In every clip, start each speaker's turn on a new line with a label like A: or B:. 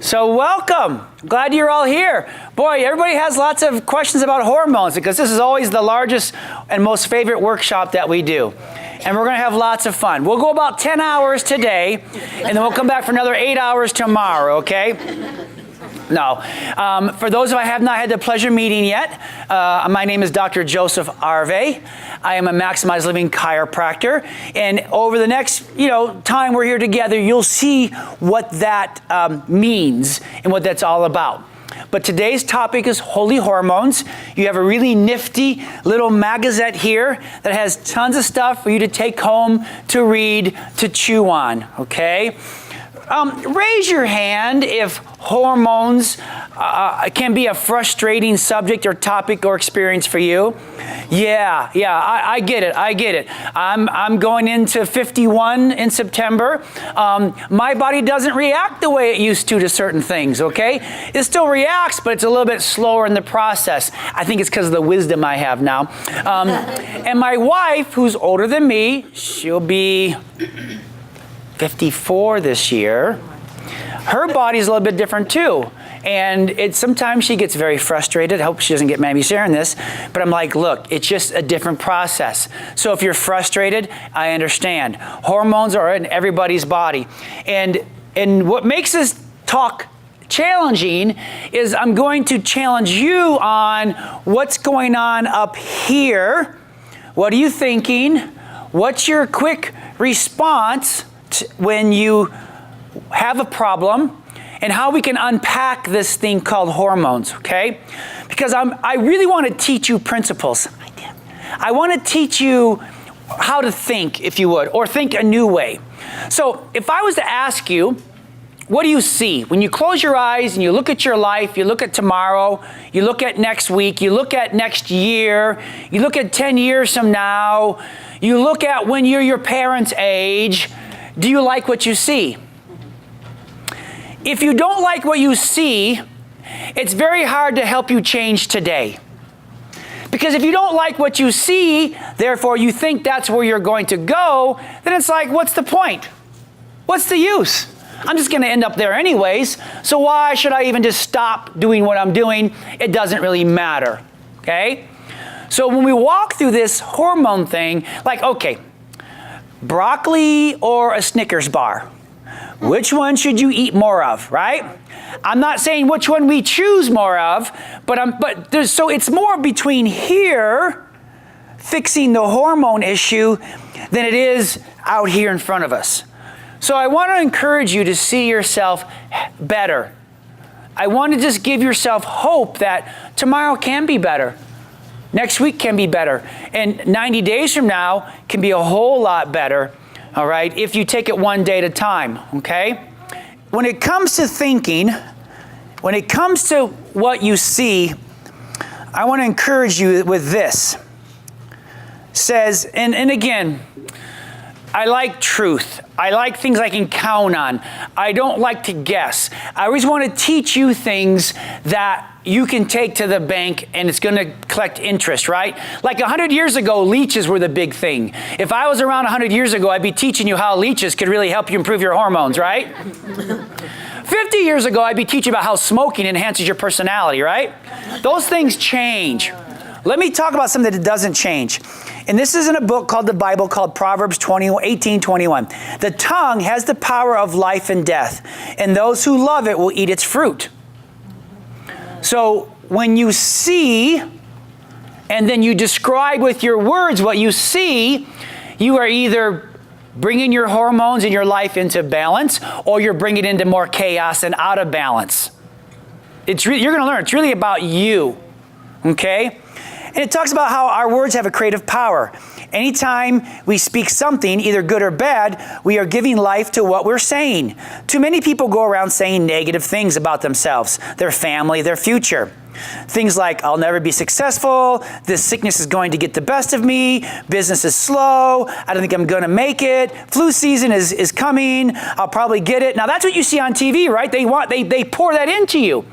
A: So welcome. Glad you're all here. Boy, everybody has lots of questions about hormones because this is always the largest and most favorite workshop that we do. And we're going to have lots of fun. We'll go about 10 hours today, and then we'll come back for another 8 hours tomorrow, okay? No. For those who I have not had the pleasure meeting yet, my name is Dr. Joseph Arvay. I am a Maximized Living chiropractor. And over the next, time we're here together, you'll see what that means and what that's all about. But today's topic is holy hormones. You have a really nifty little magazette here that has tons of stuff for you to take home, to read, to chew on, okay? Raise your hand if hormones can be a frustrating subject or topic or experience for you. Yeah, I get it. I'm going into 51 in September. My body doesn't react the way it used to certain things, okay? It still reacts, but it's a little bit slower in the process. I think it's because of the wisdom I have now. And my wife, who's older than me, she'll be 54 this year. Her body's a little bit different too. And sometimes she gets very frustrated. I hope she doesn't get mad at me sharing this. But I'm like, look, it's just a different process. So if you're frustrated, I understand. Hormones are in everybody's body. And what makes this talk challenging is I'm going to challenge you on what's going on up here. What are you thinking? What's your quick response when you have a problem, and how we can unpack this thing called hormones, okay? Because I really want to teach you principles. I want to teach you how to think, if you would, or think a new way. So if I was to ask you, what do you see? When you close your eyes and you look at your life, you look at tomorrow, you look at next week, you look at next year, you look at 10 years from now, you look at when you're your parents' age, do you like what you see? If you don't like what you see, it's very hard to help you change today. Because if you don't like what you see, therefore you think that's where you're going to go, then it's like, what's the point? What's the use? I'm just going to end up there anyways, so why should I even just stop doing what I'm doing? It doesn't really matter, okay? So when we walk through this hormone thing, like, okay, broccoli or a Snickers bar? Which one should you eat more of, right? I'm not saying which one we choose more of, so it's more between here fixing the hormone issue than it is out here in front of us. So I want to encourage you to see yourself better. I want to just give yourself hope that tomorrow can be better. Next week can be better. And 90 days from now can be a whole lot better, all right, if you take it one day at a time, okay? When it comes to thinking, when it comes to what you see, I want to encourage you with this. Says, and again, I like truth. I like things I can count on. I don't like to guess. I always want to teach you things that you can take to the bank and it's going to collect interest, right? Like 100 years ago, leeches were the big thing. If I was around 100 years ago, I'd be teaching you how leeches could really help you improve your hormones, right? 50 years ago, I'd be teaching about how smoking enhances your personality, right? Those things change. Let me talk about something that doesn't change. And this is in a book called the Bible called Proverbs 18:21. The tongue has the power of life and death, and those who love it will eat its fruit. So when you see, and then you describe with your words what you see, you are either bringing your hormones in your life into balance, or you're bringing it into more chaos and out of balance. You're going to learn. It's really about you, okay? And it talks about how our words have a creative power. Anytime we speak something, either good or bad, we are giving life to what we're saying. Too many people go around saying negative things about themselves, their family, their future. Things like, I'll never be successful, this sickness is going to get the best of me, business is slow, I don't think I'm going to make it, flu season is coming, I'll probably get it. Now that's what you see on TV, right? They pour that into you.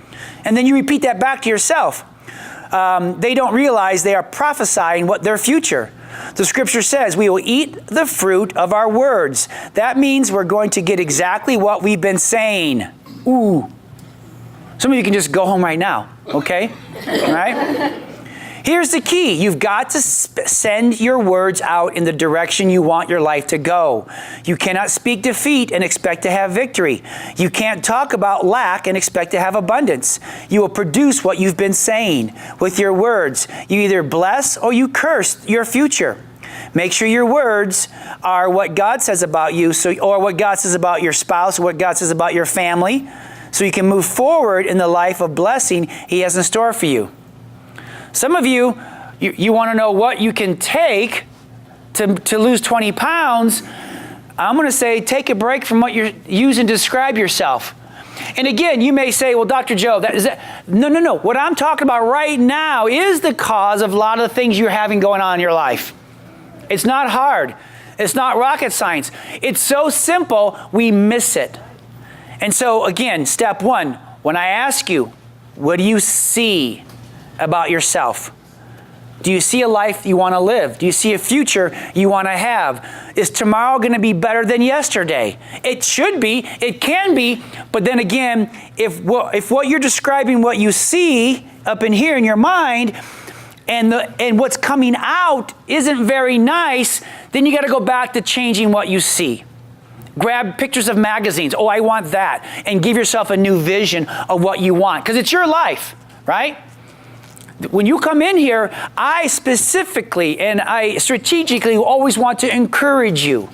A: And then you repeat that back to yourself. They don't realize they are prophesying what their future. The scripture says we will eat the fruit of our words. That means we're going to get exactly what we've been saying. Ooh, Some of you can just go home right now, okay? All right? Here's the key. You've got to send your words out in the direction you want your life to go. You cannot speak defeat and expect to have victory. You can't talk about lack and expect to have abundance. You will produce what you've been saying. With your words, you either bless or you curse your future. Make sure your words are what God says about you, or what God says about your spouse, or what God says about your family, so you can move forward in the life of blessing He has in store for you. Some of you want to know what you can take to lose 20 pounds. I'm going to say take a break from what you're using to describe yourself. And again, you may say, well, Dr. Joe, no. What I'm talking about right now is the cause of a lot of the things you're having going on in your life. It's not hard. It's not rocket science. It's so simple, we miss it. And so again, step one, when I ask you, what do you see about yourself? Do you see a life you want to live? Do you see a future you want to have? Is tomorrow going to be better than yesterday? It should be, it can be, but then again, if what you're describing, what you see up in here in your mind, and what's coming out isn't very nice, then you got to go back to changing what you see. Grab pictures of magazines. Oh, I want that. And give yourself a new vision of what you want, because it's your life, right? When you come in here, I specifically and I strategically always want to encourage you,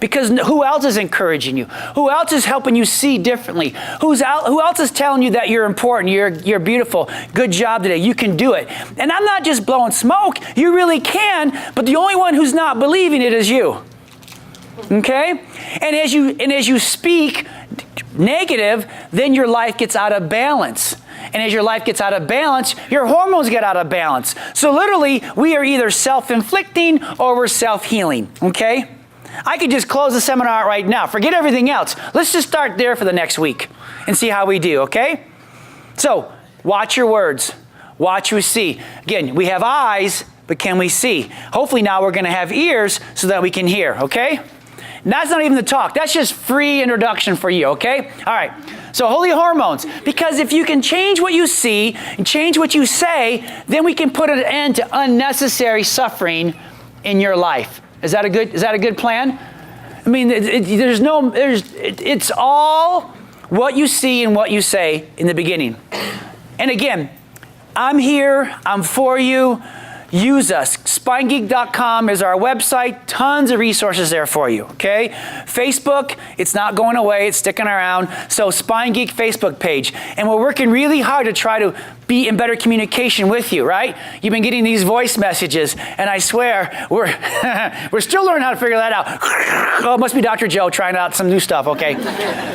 A: because who else is encouraging you? Who else is helping you see differently? Who else is telling you that you're important, you're beautiful, good job today, you can do it? And I'm not just blowing smoke, you really can, but the only one who's not believing it is you. Okay? And as you speak negative, then your life gets out of balance. And as your life gets out of balance, your hormones get out of balance. So literally, we are either self-inflicting or we're self-healing, okay? I could just close the seminar out right now. Forget everything else. Let's just start there for the next week and see how we do, okay? So, watch your words. Watch what you see. Again, we have eyes, but can we see? Hopefully now we're going to have ears so that we can hear, okay? And that's not even the talk. That's just free introduction for you, okay? All right. So holy hormones, because if you can change what you see and change what you say, then we can put an end to unnecessary suffering in your life. Is that a good plan? I mean, it's all what you see and what you say in the beginning. And again, I'm here, I'm for you. Use us. SpineGeek.com is our website. Tons of resources there for you, okay? Facebook, it's not going away. It's sticking around. So Spine Geek Facebook page. And we're working really hard to try to be in better communication with you, right? You've been getting these voice messages, and I swear, we're still learning how to figure that out. Oh, it must be Dr. Joe trying out some new stuff, okay?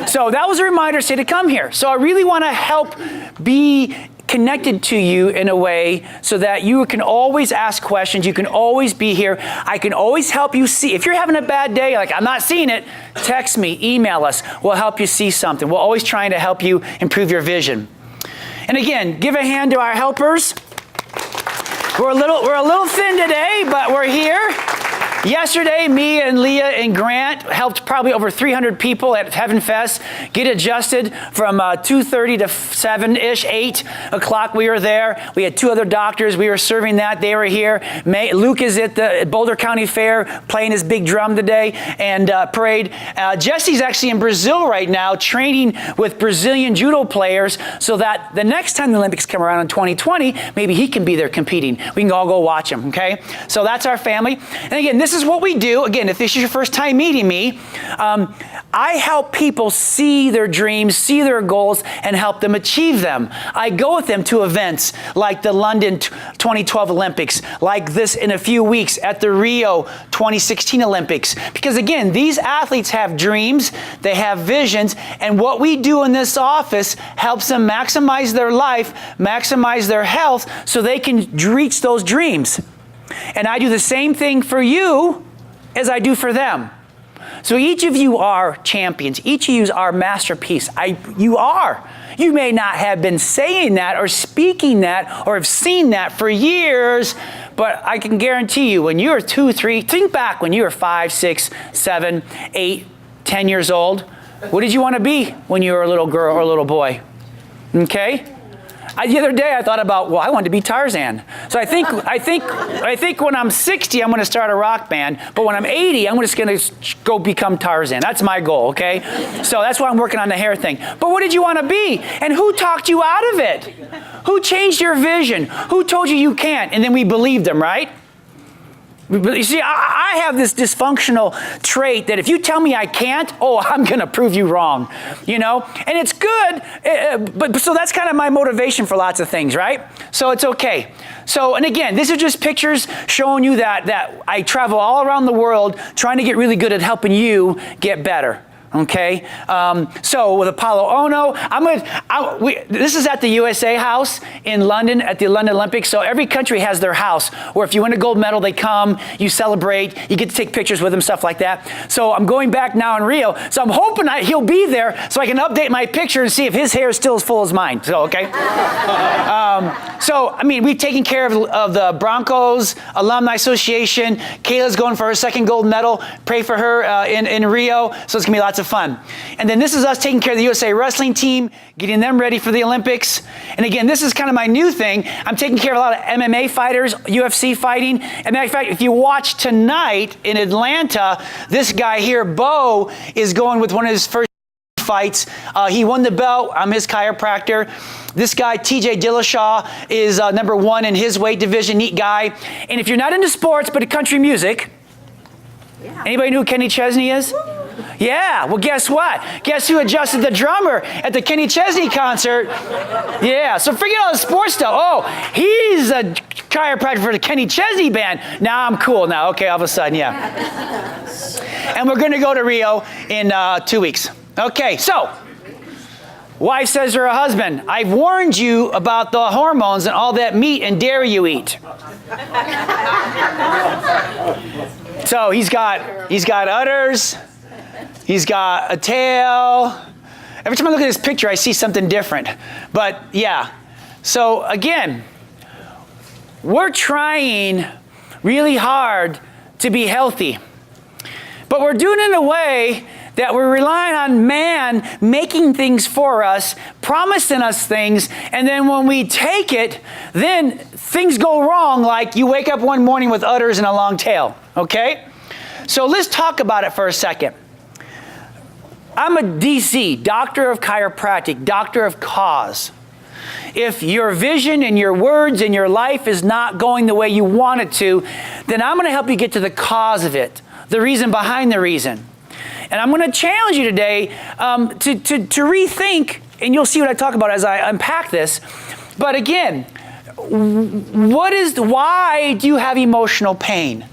A: So that was a reminder to come here. So I really want to help be connected to you in a way so that you can always ask questions. You can always be here. I can always help you see. If you're having a bad day, like I'm not seeing it, text me, email us. We'll help you see something. We're always trying to help you improve your vision. And again, give a hand to our helpers. We're a little thin today, but we're here. Yesterday, me and Leah and Grant helped probably over 300 people at Heaven Fest get adjusted from 2:30 to 7-ish, 8 o'clock we were there. We had 2 other doctors. We were serving that. They were here. Luke is at the Boulder County Fair playing his big drum today and parade. Jesse's actually in Brazil right now training with Brazilian judo players so that the next time the Olympics come around in 2020, maybe he can be there competing. We can all go watch him, okay? So that's our family. And again, this is what we do. Again, if this is your first time meeting me, I help people see their dreams, see their goals, and help them achieve them. I go with them to events like the London 2012 Olympics, like this in a few weeks at the Rio 2016 Olympics. Because again, these athletes have dreams, they have visions, and what we do in this office helps them maximize their life, maximize their health, so they can reach those dreams. And I do the same thing for you as I do for them. So each of you are champions. Each of you are masterpiece. You are. You may not have been saying that or speaking that or have seen that for years, but I can guarantee you when you were 2, 3, think back when you were 5, 6, 7, 8, 10 years old. What did you want to be when you were a little girl or a little boy? Okay? The other day I thought about, well, I wanted to be Tarzan. So I think when I'm 60, I'm going to start a rock band. But when I'm 80, I'm just going to go become Tarzan. That's my goal, okay? So that's why I'm working on the hair thing. But what did you want to be? And who talked you out of it? Who changed your vision? Who told you can't? And then we believed them, right? You see, I have this dysfunctional trait that if you tell me I can't, I'm going to prove you wrong, you know? And it's good, but so that's kind of my motivation for lots of things, right? So it's okay. So, and again, this is just pictures showing you that I travel all around the world trying to get really good at helping you get better. Okay, so with Apollo Ono, this is at the USA House in London at the London Olympics. So every country has their house where if you win a gold medal, they come, you celebrate, you get to take pictures with them, stuff like that. So I'm going back now in Rio. So I'm hoping he'll be there so I can update my picture and see if his hair is still as full as mine. So, okay. So, I mean, we've taken care of the Broncos Alumni Association. Kayla's going for her second gold medal. Pray for her in Rio. So it's going to be lots of fun. And then this is us taking care of the USA wrestling team, getting them ready for the Olympics. And again, this is kind of my new thing. I'm taking care of a lot of MMA fighters, UFC fighting. And matter of fact, if you watch tonight in Atlanta, this guy here, Bo, is going with one of his first fights. He won the belt. I'm his chiropractor. This guy, TJ Dillashaw, is number 1 in his weight division. Neat guy. And if you're not into sports, but country music, anybody know who Kenny Chesney is? Yeah, well, guess what? Guess who adjusted the drummer at the Kenny Chesney concert? Yeah, so forget all the sports stuff. He's a chiropractor for the Kenny Chesney band. Now I'm cool now. Okay, all of a sudden, yeah. And we're going to go to Rio in 2 weeks. Okay, so wife says to her husband, I've warned you about the hormones and all that meat and dairy you eat. So he's got udders. He's got a tail. Every time I look at this picture, I see something different. But yeah, so again, we're trying really hard to be healthy. But we're doing it in a way that we're relying on man making things for us, promising us things, and then when we take it, then things go wrong, like you wake up one morning with udders and a long tail, okay? So let's talk about it for a second. I'm a DC, doctor of chiropractic, doctor of cause. If your vision and your words and your life is not going the way you want it to, then I'm going to help you get to the cause of it, the reason behind the reason. And I'm going to challenge you today to rethink, and you'll see what I talk about as I unpack this. But again, why do you have emotional pain?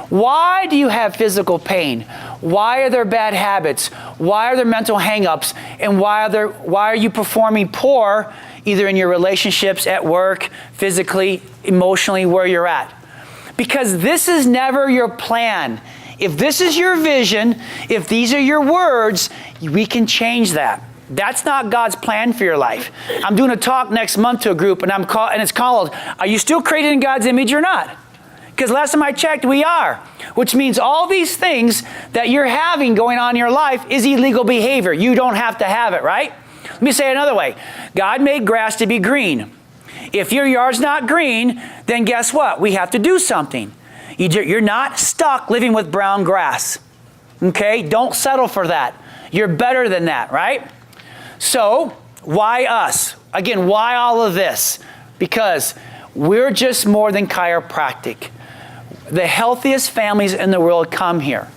A: Why do you have physical pain? Why are there bad habits? Why are there mental hang-ups? And why are you performing poor, either in your relationships, at work, physically, emotionally, where you're at? Because this is never your plan. If this is your vision, if these are your words, we can change that. That's not God's plan for your life. I'm doing a talk next month to a group, and it's called, Are You Still Created in God's Image or Not? Because last time I checked, we are. Which means all these things that you're having going on in your life is illegal behavior. You don't have to have it, right? Let me say it another way. God made grass to be green. If your yard's not green, then guess what? We have to do something. You're not stuck living with brown grass. Okay? Don't settle for that. You're better than that, right? So, why us? Again, why all of this? Because we're just more than chiropractic. The healthiest families in the world come here.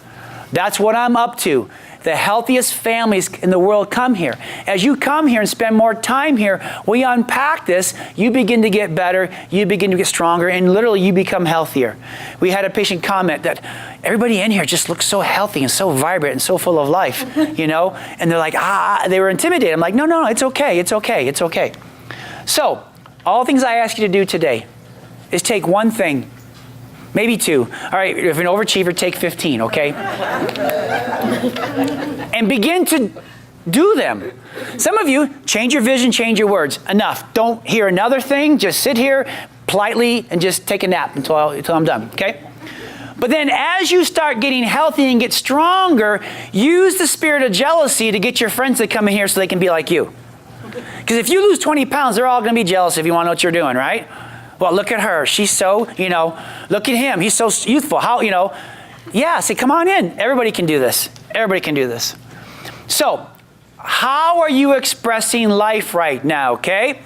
A: That's what I'm up to. The healthiest families in the world come here. As you come here and spend more time here, we unpack this, you begin to get better, you begin to get stronger, and literally you become healthier. We had a patient comment that everybody in here just looks so healthy and so vibrant and so full of life, you know? And they're like, they were intimidated. I'm like, no, it's okay, it's okay, it's okay. So, all the things I ask you to do today is take one thing, maybe 2. All right, if you're an overachiever, take 15, okay? And begin to do them. Some of you, change your vision, change your words. Enough. Don't hear another thing. Just sit here politely and just take a nap until I'm done, okay? But then as you start getting healthy and get stronger, use the spirit of jealousy to get your friends to come in here so they can be like you. Because if you lose 20 pounds, they're all going to be jealous if you want to know what you're doing, right? Well, look at her. She's so, look at him. He's so youthful. How, yeah, say, come on in. Everybody can do this. Everybody can do this. So, how are you expressing life right now, okay?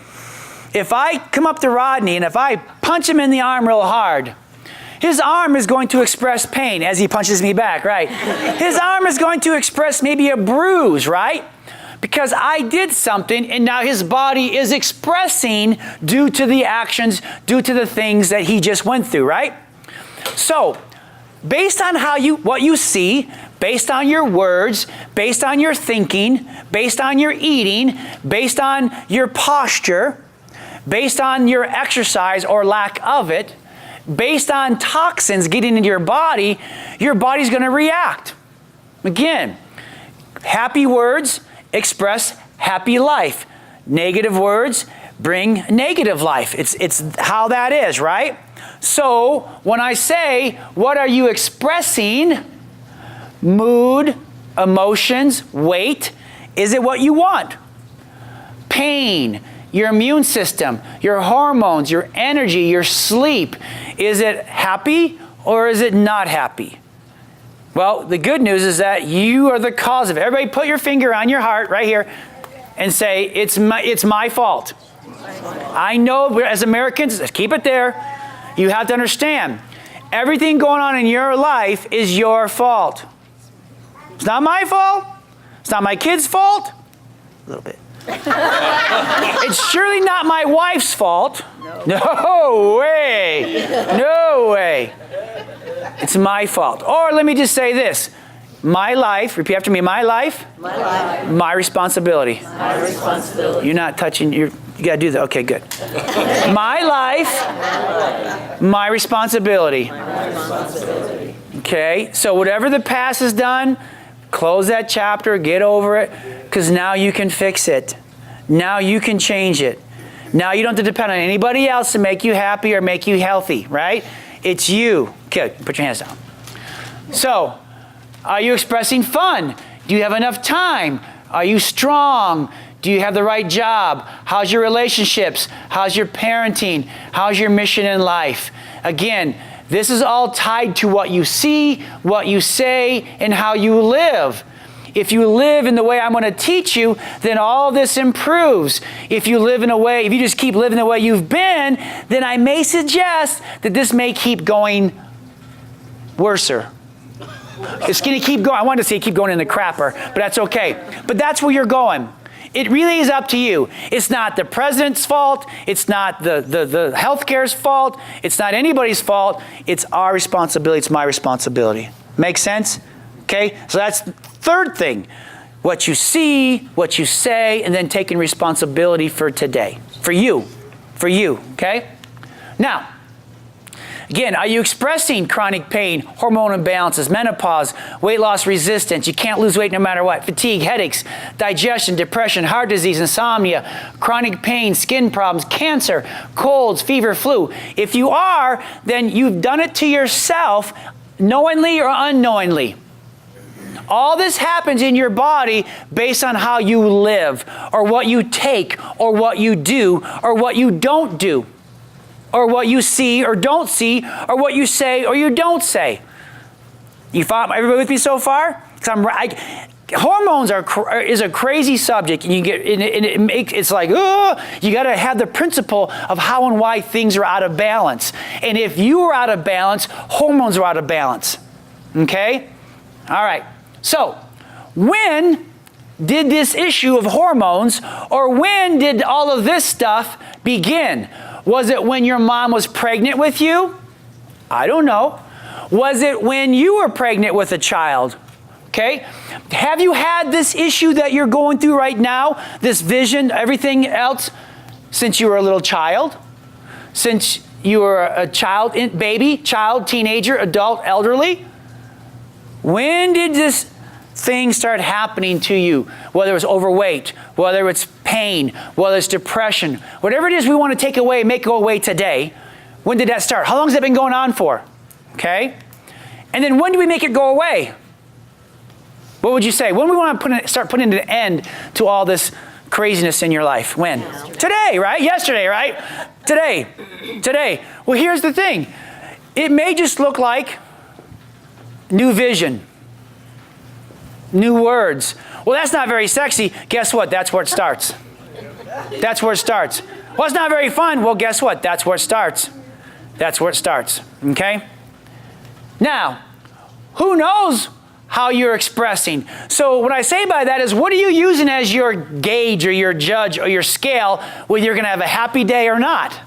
A: If I come up to Rodney and if I punch him in the arm real hard, his arm is going to express pain as he punches me back, right? His arm is going to express maybe a bruise, right? Because I did something and now his body is expressing due to the actions, due to the things that he just went through, right? So, based on what you see, based on your words, based on your thinking, based on your eating, based on your posture, based on your exercise or lack of it, based on toxins getting into your body's going to react. Again, happy words express happy life. Negative words bring negative life. It's how that is, right? So when I say, what are you expressing? Mood, emotions, weight. Is it what you want? Pain, your immune system, your hormones, your energy, your sleep. Is it happy or is it not happy? Well, the good news is that you are the cause of it. Everybody put your finger on your heart right here and say, it's my fault. I know as Americans, keep it there. You have to understand, everything going on in your life is your fault. It's not my fault. It's not my kid's fault. A little bit. It's surely not my wife's fault. No way. No way. It's my fault. Or let me just say this. My life, repeat after me, my life. My life. My responsibility. My responsibility. You're not touching, you got to do that. Okay, good. My life. My responsibility. My responsibility. Okay, so whatever the past has done, close that chapter, get over it, because now you can fix it. Now you can change it. Now you don't have to depend on anybody else to make you happy or make you healthy, right? It's you. Okay, put your hands down. So, are you expressing fun? Do you have enough time? Are you strong? Do you have the right job? How's your relationships? How's your parenting? How's your mission in life? Again, this is all tied to what you see, what you say, and how you live. If you live in the way I'm going to teach you, then all this improves. If you just keep living the way you've been, then I may suggest that this may keep going worser. It's going to keep going. I wanted to say keep going in the crapper, but that's okay. But that's where you're going. It really is up to you. It's not the president's fault. It's not the healthcare's fault. It's not anybody's fault. It's our responsibility. It's my responsibility. Make sense? Okay? So that's the third thing. What you see, what you say, and then taking responsibility for today. For you. For you. Okay? Now, again, are you expressing chronic pain, hormone imbalances, menopause, weight loss resistance? You can't lose weight no matter what. Fatigue, headaches, digestion, depression, heart disease, insomnia, chronic pain, skin problems, cancer, colds, fever, flu. If you are, then you've done it to yourself, knowingly or unknowingly. All this happens in your body based on how you live, or what you take, or what you do, or what you don't do, or what you see or don't see, or what you say or you don't say. You follow everybody with me so far? Hormones is a crazy subject, and it's like, you got to have the principle of how and why things are out of balance. And if you are out of balance, hormones are out of balance. Okay? All right. So, when did this issue of hormones, or when did all of this stuff begin? Was it when your mom was pregnant with you? I don't know. Was it when you were pregnant with a child? Okay? Have you had this issue that you're going through right now, this vision, everything else, since you were a little child? Since you were a child, baby, child, teenager, adult, elderly? When did this thing start happening to you? Whether it's overweight, whether it's pain, whether it's depression, whatever it is we want to take away, make go away today. When did that start? How long has that been going on for? Okay? And then when do we make it go away? What would you say? When do we want to start putting an end to all this craziness in your life? When? Today, right? Yesterday, right? Today. Today. Well, here's the thing. It may just look like new vision, new words. Well, that's not very sexy. Guess what? That's where it starts. That's where it starts. Well, it's not very fun. Well, guess what? That's where it starts. That's where it starts. Okay? Now, who knows how you're expressing? So what I say by that is, what are you using as your gauge or your judge or your scale whether you're going to have a happy day or not?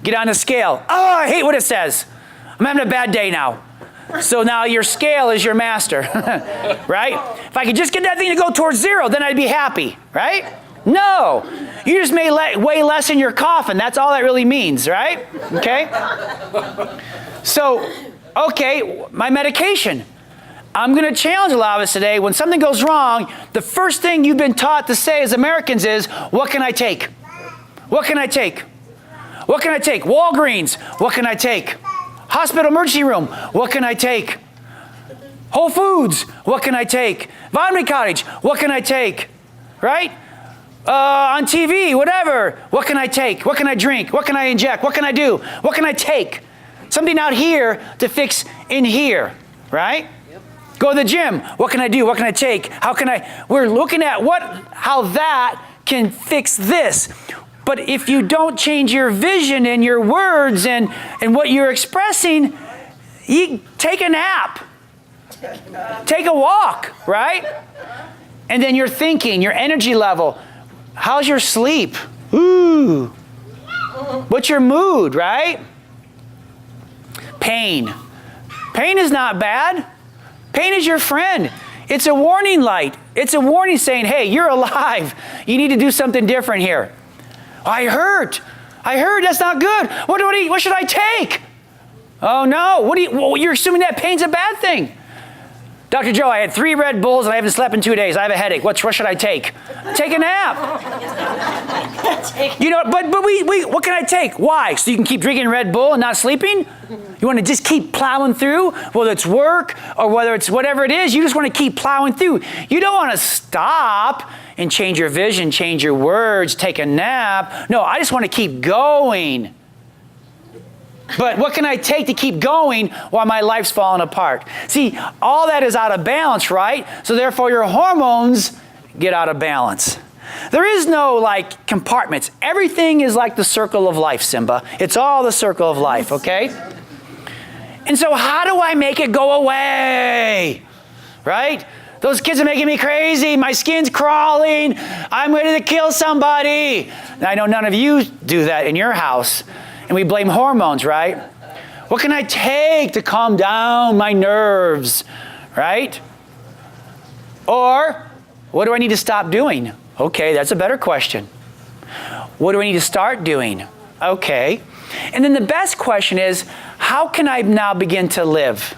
A: Get on the scale. Oh, I hate what it says. I'm having a bad day now. So now your scale is your master, right? If I could just get that thing to go towards 0, then I'd be happy, right? No. You just may weigh less in your coffin. That's all that really means, right? Okay? So, okay, my medication. I'm going to challenge a lot of us today. When something goes wrong, the first thing you've been taught to say as Americans is, what can I take? What can I take? What can I take? Walgreens, what can I take? Hospital emergency room, what can I take? Whole Foods, what can I take? Vitamin Cottage, what can I take? Right? On TV, whatever, what can I take? What can I drink? What can I inject? What can I do? What can I take? Something out here to fix in here, right? Yep. Go to the gym, what can I do? What can I take? How can I? We're looking at how that can fix this. But if you don't change your vision and your words and what you're expressing, you take a nap. Take a walk, right? And then you're thinking, your energy level. How's your sleep? Ooh. What's your mood, right? Pain. Pain is not bad. Pain is your friend. It's a warning light. It's a warning saying, hey, you're alive. You need to do something different here. I hurt. That's not good. What should I take? Oh no. You're assuming that pain's a bad thing. Dr. Joe, I had 3 Red Bulls and I haven't slept in 2 days. I have a headache. What should I take? Take a nap. You know, but what can I take? Why? So you can keep drinking Red Bull and not sleeping? You want to just keep plowing through, whether it's work or whether it's whatever it is, you just want to keep plowing through. You don't want to stop and change your vision, change your words, take a nap. No, I just want to keep going. But what can I take to keep going while my life's falling apart? See, all that is out of balance, right? So therefore your hormones get out of balance. There is no like compartments. Everything is like the circle of life, Simba. It's all the circle of life, okay? And so how do I make it go away? Right? Those kids are making me crazy. My skin's crawling. I'm ready to kill somebody. Now, I know none of you do that in your house. And we blame hormones, right? What can I take to calm down my nerves, right? Or what do I need to stop doing? Okay, that's a better question. What do I need to start doing? Okay. And then the best question is, how can I now begin to live?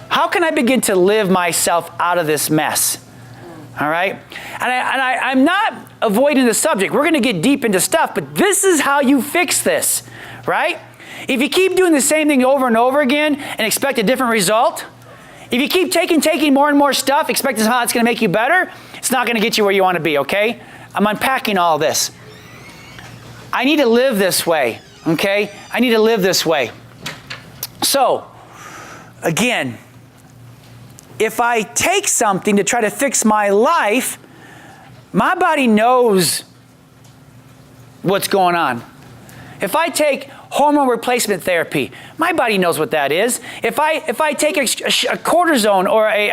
A: How can I begin to live myself out of this mess? All right? And I'm not avoiding the subject. We're going to get deep into stuff, but this is how you fix this, right? If you keep doing the same thing over and over again and expect a different result, if you keep taking more and more stuff, expecting how it's going to make you better, it's not going to get you where you want to be, okay? I'm unpacking all this. I need to live this way, okay? I need to live this way. So, again, if I take something to try to fix my life, my body knows what's going on. If I take hormone replacement therapy, my body knows what that is. If I take a cortisone or a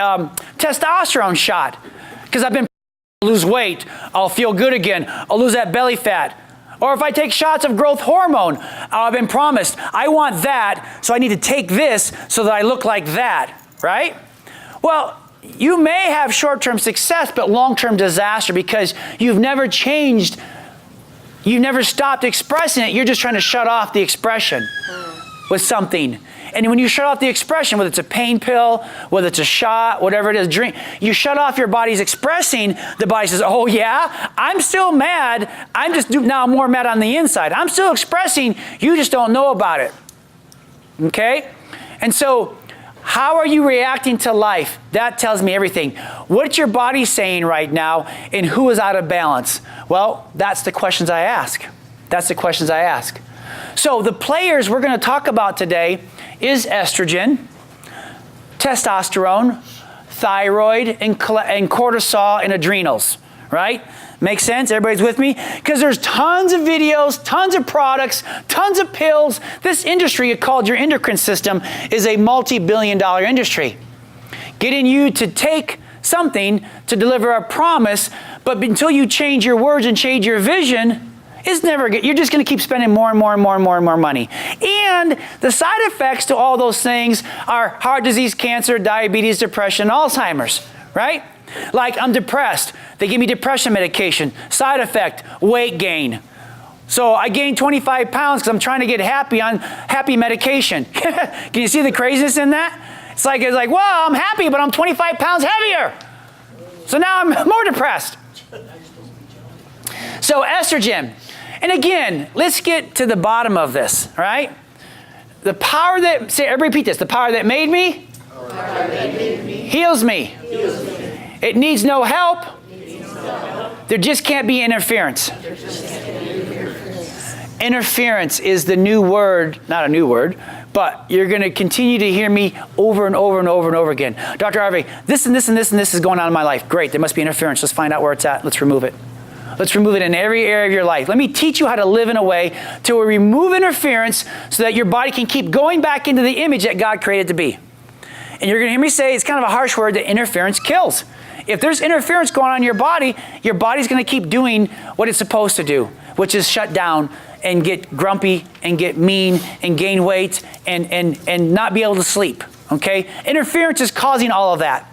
A: testosterone shot, because I've been lose weight, I'll feel good again, I'll lose that belly fat. Or if I take shots of growth hormone, I've been promised, I want that, so I need to take this so that I look like that, right? Well, you may have short-term success, but long-term disaster because you've never changed, you've never stopped expressing it. You're just trying to shut off the expression with something. And when you shut off the expression, whether it's a pain pill, whether it's a shot, whatever it is, drink, you shut off your body's expressing, the body says, oh yeah, I'm still mad. I'm just now more mad on the inside. I'm still expressing, you just don't know about it. Okay? And so How are you reacting to life? That tells me everything. What's your body saying right now, and who is out of balance? Well, that's the questions I ask. That's the questions I ask. So the players we're going to talk about today is estrogen, testosterone, thyroid, and cortisol and adrenals, right? Makes sense? Everybody's with me? Because there's tons of videos, tons of products, tons of pills. This industry called your endocrine system is a multi-billion-dollar industry. Getting you to take something to deliver a promise, but until you change your words and change your vision, it's never good. You're just going to keep spending more and more and more and more and more money. And the side effects to all those things are heart disease, cancer, diabetes, depression, Alzheimer's, right? Like, I'm depressed. They give me depression medication. Side effect, weight gain. So I gained 25 pounds because I'm trying to get happy on happy medication. Can you see the craziness in that? It's like, well, I'm happy, but I'm 25 pounds heavier. So now I'm more depressed. So estrogen. And again, let's get to the bottom of this, right? The power that, say, everybody repeat this. The power that made me, heals me. It needs no help. There just can't be interference. Interference is the new word, not a new word, but you're going to continue to hear me over and over and over and over again. Dr. Arvay, this and this and this and this is going on in my life. Great, there must be interference. Let's find out where it's at. Let's remove it. Let's remove it in every area of your life. Let me teach you how to live in a way to remove interference so that your body can keep going back into the image that God created to be. And you're going to hear me say, it's kind of a harsh word, that interference kills. If there's interference going on in your body's going to keep doing what it's supposed to do, which is shut down and get grumpy and get mean and gain weight and not be able to sleep, okay? Interference is causing all of that.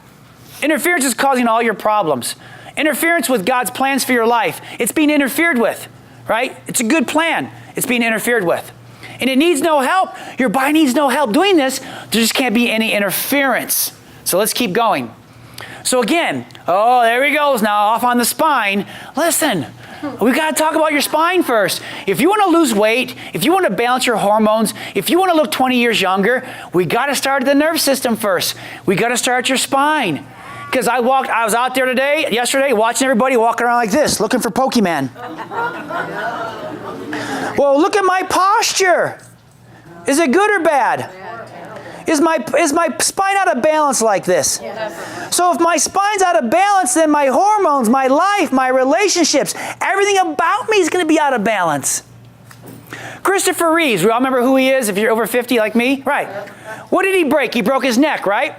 A: Interference is causing all your problems. Interference with God's plans for your life. It's being interfered with, right? It's a good plan. It's being interfered with. And it needs no help. Your body needs no help doing this. There just can't be any interference. So let's keep going. So again, oh, there he goes now, off on the spine. Listen, we got to talk about your spine first. If you want to lose weight, if you want to balance your hormones, if you want to look 20 years younger, we got to start at the nerve system first. We got to start your spine. Because I was out there yesterday, watching everybody walking around like this, looking for Pokemon. Well, look at my posture. Is it good or bad? Is my spine out of balance like this? So if my spine's out of balance, then my hormones, my life, my relationships, everything about me is going to be out of balance. Christopher Reeves, we all remember who he is if you're over 50 like me? Right. What did he break? He broke his neck, right?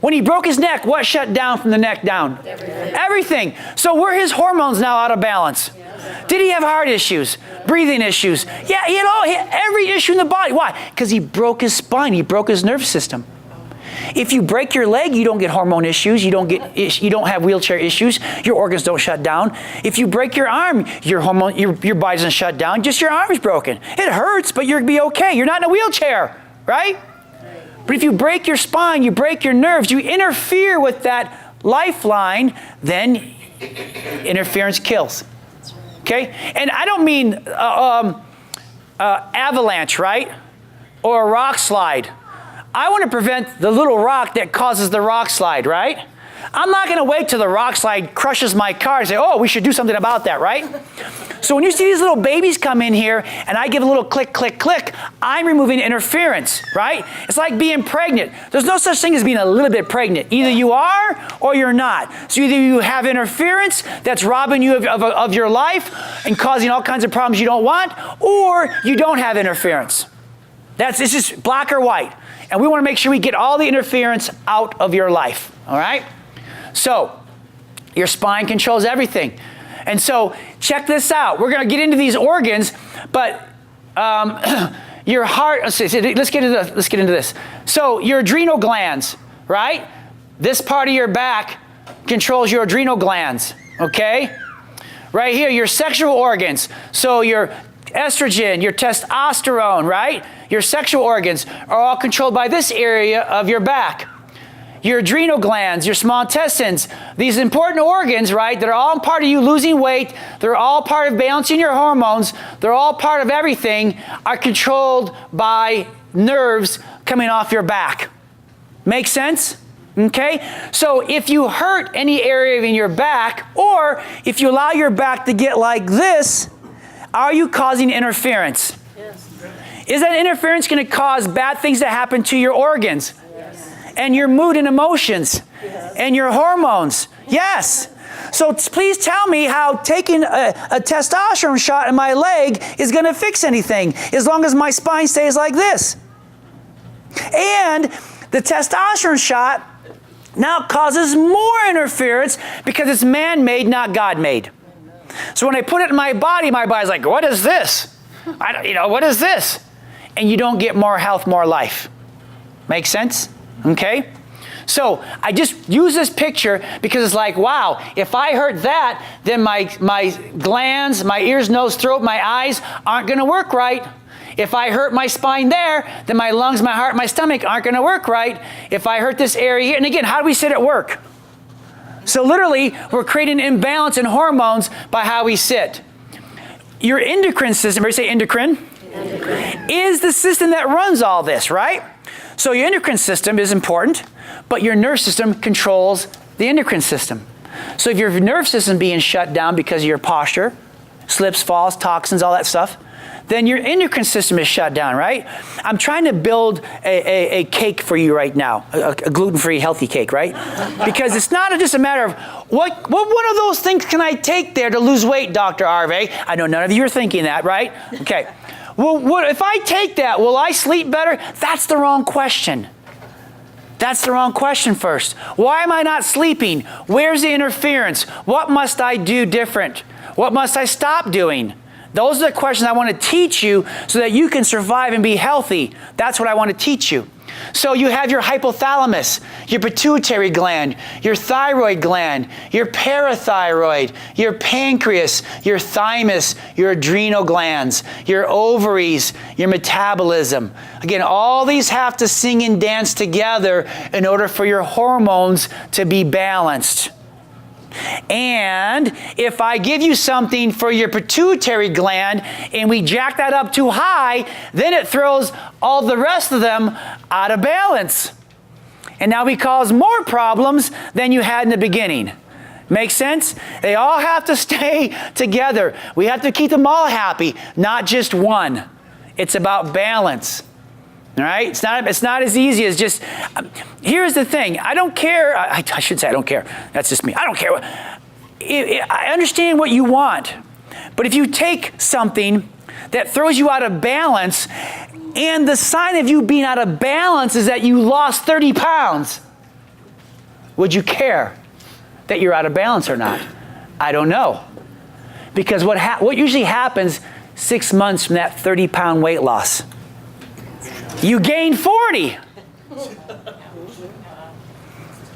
A: When he broke his neck, what shut down from the neck down? Everything. So were his hormones now out of balance? Did he have heart issues? Breathing issues? Yeah, he had every issue in the body. Why? Because he broke his spine. He broke his nerve system. If you break your leg, you don't get hormone issues. You don't have wheelchair issues. Your organs don't shut down. If you break your arm, your body doesn't shut down. Just your arm is broken. It hurts, but you'll be okay. You're not in a wheelchair, right? But if you break your spine, you break your nerves, you interfere with that lifeline, then interference kills. Okay? And I don't mean avalanche, right? Or a rock slide. I want to prevent the little rock that causes the rock slide, right? I'm not going to wait till the rock slide crushes my car and say, oh, we should do something about that, right? So when you see these little babies come in here and I give a little click, click, click, I'm removing interference, right? It's like being pregnant. There's no such thing as being a little bit pregnant. Either you are or you're not. So either you have interference that's robbing you of your life and causing all kinds of problems you don't want, or you don't have interference. It's just black or white. And we want to make sure we get all the interference out of your life, all right? So your spine controls everything. And so check this out. We're going to get into these organs, but your heart, let's get into this. So your adrenal glands, right? This part of your back controls your adrenal glands, okay? Right here, your sexual organs. So your estrogen, your testosterone, right? Your sexual organs are all controlled by this area of your back. Your adrenal glands, your small intestines, these important organs, right, that are all part of you losing weight, they're all part of balancing your hormones, they're all part of everything, are controlled by nerves coming off your back. Make sense? Okay? So if you hurt any area in your back, or if you allow your back to get like this, are you causing interference? Yes. Is that interference going to cause bad things to happen to your organs? Yes. And your mood and emotions? Yes. And your hormones? Yes. So please tell me how taking a testosterone shot in my leg is going to fix anything as long as my spine stays like this. And the testosterone shot now causes more interference because it's man-made, not God-made. So when I put it in my body's like, what is this? What is this? And you don't get more health, more life. Make sense? Okay? So I just use this picture because it's like, wow, if I hurt that, then my glands, my ears, nose, throat, my eyes aren't going to work right. If I hurt my spine there, then my lungs, my heart, my stomach aren't going to work right. If I hurt this area here, and again, how do we sit at work? So literally, we're creating an imbalance in hormones by how we sit. Your endocrine system, everybody say endocrine, is the system that runs all this, right? So your endocrine system is important, but your nerve system controls the endocrine system. So if your nerve system being shut down because of your posture, slips, falls, toxins, all that stuff, then your endocrine system is shut down, right? I'm trying to build a cake for you right now, a gluten-free, healthy cake, right? Because it's not just a matter of, what one of those things can I take there to lose weight, Dr. Arvay? I know none of you are thinking that, right? Okay. Well, if I take that, will I sleep better? That's the wrong question. That's the wrong question first. Why am I not sleeping? Where's the interference? What must I do different? What must I stop doing? Those are the questions I want to teach you so that you can survive and be healthy. That's what I want to teach you. So you have your hypothalamus, your pituitary gland, your thyroid gland, your parathyroid, your pancreas, your thymus, your adrenal glands, your ovaries, your metabolism. Again, all these have to sing and dance together in order for your hormones to be balanced. And if I give you something for your pituitary gland and we jack that up too high, then it throws all the rest of them out of balance. And now we cause more problems than you had in the beginning. Make sense? They all have to stay together. We have to keep them all happy, not just one. It's about balance. All right? It's not as easy as just, here's the thing. I don't care. I should say I don't care. That's just me. I don't care. I understand what you want. But if you take something that throws you out of balance, and the sign of you being out of balance is that you lost 30 pounds, would you care that you're out of balance or not? I don't know. Because what usually happens 6 months from that 30-pound weight loss? You gain 40.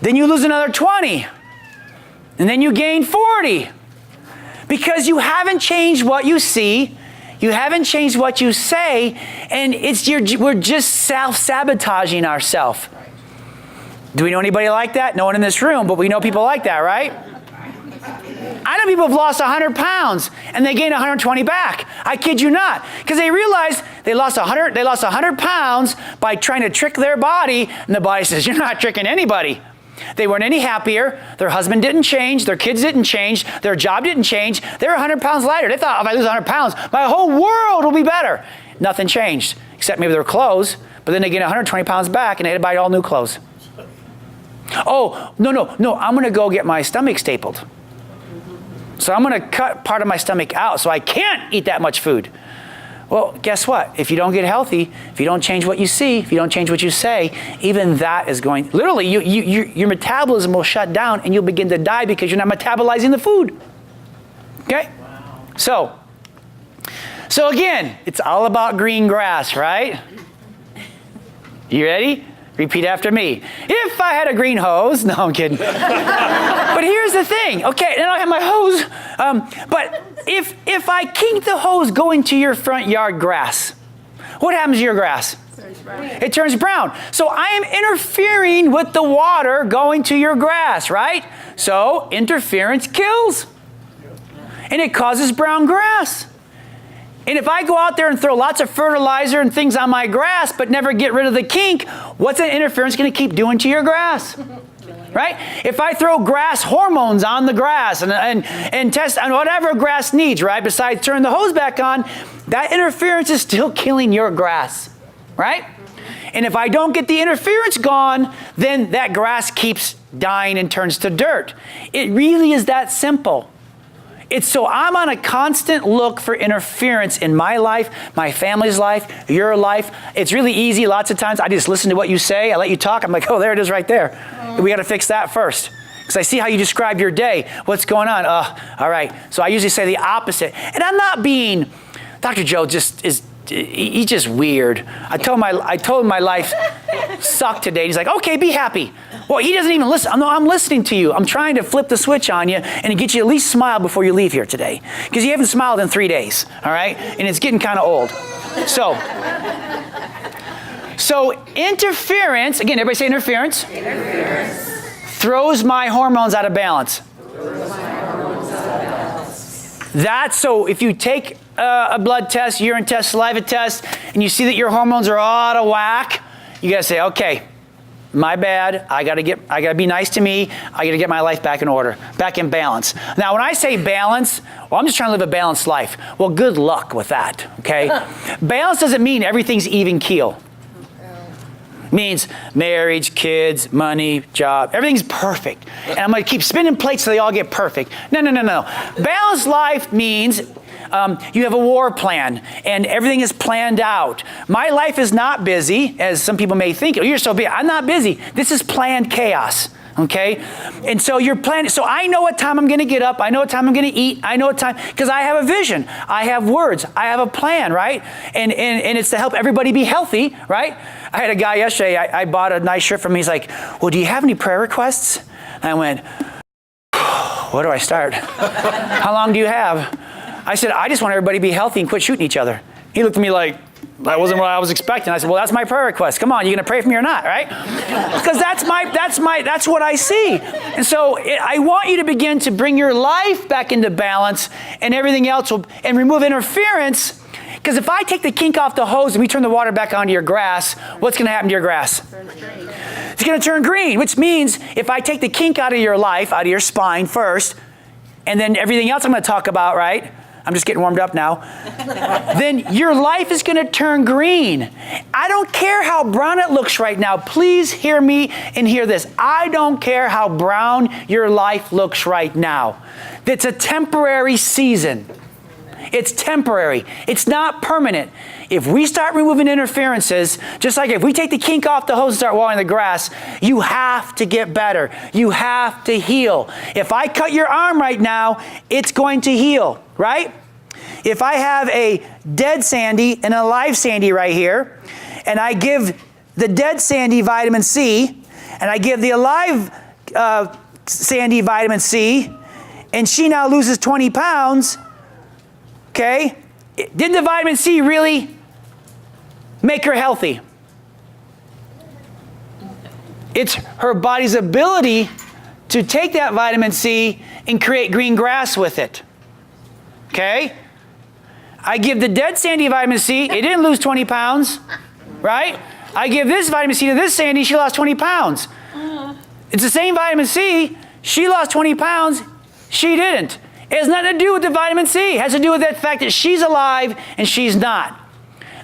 A: Then you lose another 20. And then you gain 40. Because you haven't changed what you see, you haven't changed what you say, and we're just self-sabotaging ourselves. Do we know anybody like that? No one in this room, but we know people like that, right? I know people have lost 100 pounds and they gain 120 back. I kid you not. Because they realized they lost 100 pounds by trying to trick their body, and the body says, you're not tricking anybody. They weren't any happier. Their husband didn't change. Their kids didn't change. Their job didn't change. They were 100 pounds lighter. They thought, if I lose 100 pounds, my whole world will be better. Nothing changed, except maybe their clothes. But then they gained 120 pounds back and they had to buy all new clothes. Oh, no, I'm going to go get my stomach stapled. So I'm going to cut part of my stomach out so I can't eat that much food. Well, guess what? If you don't get healthy, if you don't change what you see, if you don't change what you say, even that is going, literally, your metabolism will shut down and you'll begin to die because you're not metabolizing the food. Okay? Wow. So again, it's all about green grass, right? You ready? Repeat after me. If I had a green hose, no, I'm kidding. But here's the thing. Okay, then I have my hose. But if I keep the hose going to your front yard grass, what happens to your grass? It turns brown. So I am interfering with the water going to your grass, right? So interference kills. And it causes brown grass. And if I go out there and throw lots of fertilizer and things on my grass, but never get rid of the kink, what's that interference going to keep doing to your grass? Right? If I throw grass hormones on the grass and test on whatever grass needs, right, besides turn the hose back on, that interference is still killing your grass, right? And if I don't get the interference gone, then that grass keeps dying and turns to dirt. It really is that simple. So I'm on a constant look for interference in my life, my family's life, your life. It's really easy. Lots of times I just listen to what you say. I let you talk. I'm like, oh, there it is right there. We got to fix that first. Because I see how you describe your day. What's going on? All right. So I usually say the opposite. And I'm not being, Dr. Joe he's just weird. I told him my life sucked today. He's like, okay, be happy. Well, he doesn't even listen. No, I'm listening to you. I'm trying to flip the switch on you and get you at least smile before you leave here today. Because you haven't smiled in 3 days, all right? And it's getting kind of old. So interference, again, everybody say interference. Throws my hormones out of balance. That's so if you take a blood test, urine test, saliva test, and you see that your hormones are all out of whack, you gotta say, okay, my bad. I gotta be nice to me. I gotta get my life back in order, back in balance. Now, when I say balance, well, I'm just trying to live a balanced life. Well, good luck with that, okay? Balance doesn't mean everything's even keel. Means marriage, kids, money, job, everything's perfect. And I'm gonna keep spinning plates so they all get perfect. No. Balanced life means you have a war plan and everything is planned out. My life is not busy, as some people may think. Oh, you're so busy. I'm not busy. This is planned chaos. Okay? And so you're planning. So I know what time I'm going to get up. I know what time I'm going to eat. I know what time, because I have a vision. I have words. I have a plan, right? And it's to help everybody be healthy, right? I had a guy yesterday, I bought a nice shirt from him. He's like, well, do you have any prayer requests? And I went, where do I start? How long do you have? I said, I just want everybody to be healthy and quit shooting each other. He looked at me like, that wasn't what I was expecting. I said, well, that's my prayer request. Come on, you gonna pray for me or not, right? Because that's what I see. And so I want you to begin to bring your life back into balance and everything else and remove interference. Because if I take the kink off the hose and we turn the water back onto your grass, what's gonna happen to your grass? It's gonna turn green, which means if I take the kink out of your life, out of your spine first, and then everything else I'm gonna talk about, right? I'm just getting warmed up now. Then your life is going to turn green. I don't care how brown it looks right now. Please hear me and hear this. I don't care how brown your life looks right now. It's a temporary season. It's temporary. It's not permanent. If we start removing interferences, just like if we take the kink off the hose and start watering the grass, you have to get better. You have to heal. If I cut your arm right now, it's going to heal, right? If I have a dead Sandy and a live Sandy right here, and I give the dead Sandy vitamin C, and I give the alive Sandy vitamin C, and she now loses 20 pounds, okay? Didn't the vitamin C really make her healthy? It's her body's ability to take that vitamin C and create green grass with it. Okay? I give the dead Sandy vitamin C, it didn't lose 20 pounds, right? I give this vitamin C to this Sandy, she lost 20 pounds. It's the same vitamin C, she lost 20 pounds, she didn't. It has nothing to do with the vitamin C. It has to do with the fact that she's alive and she's not.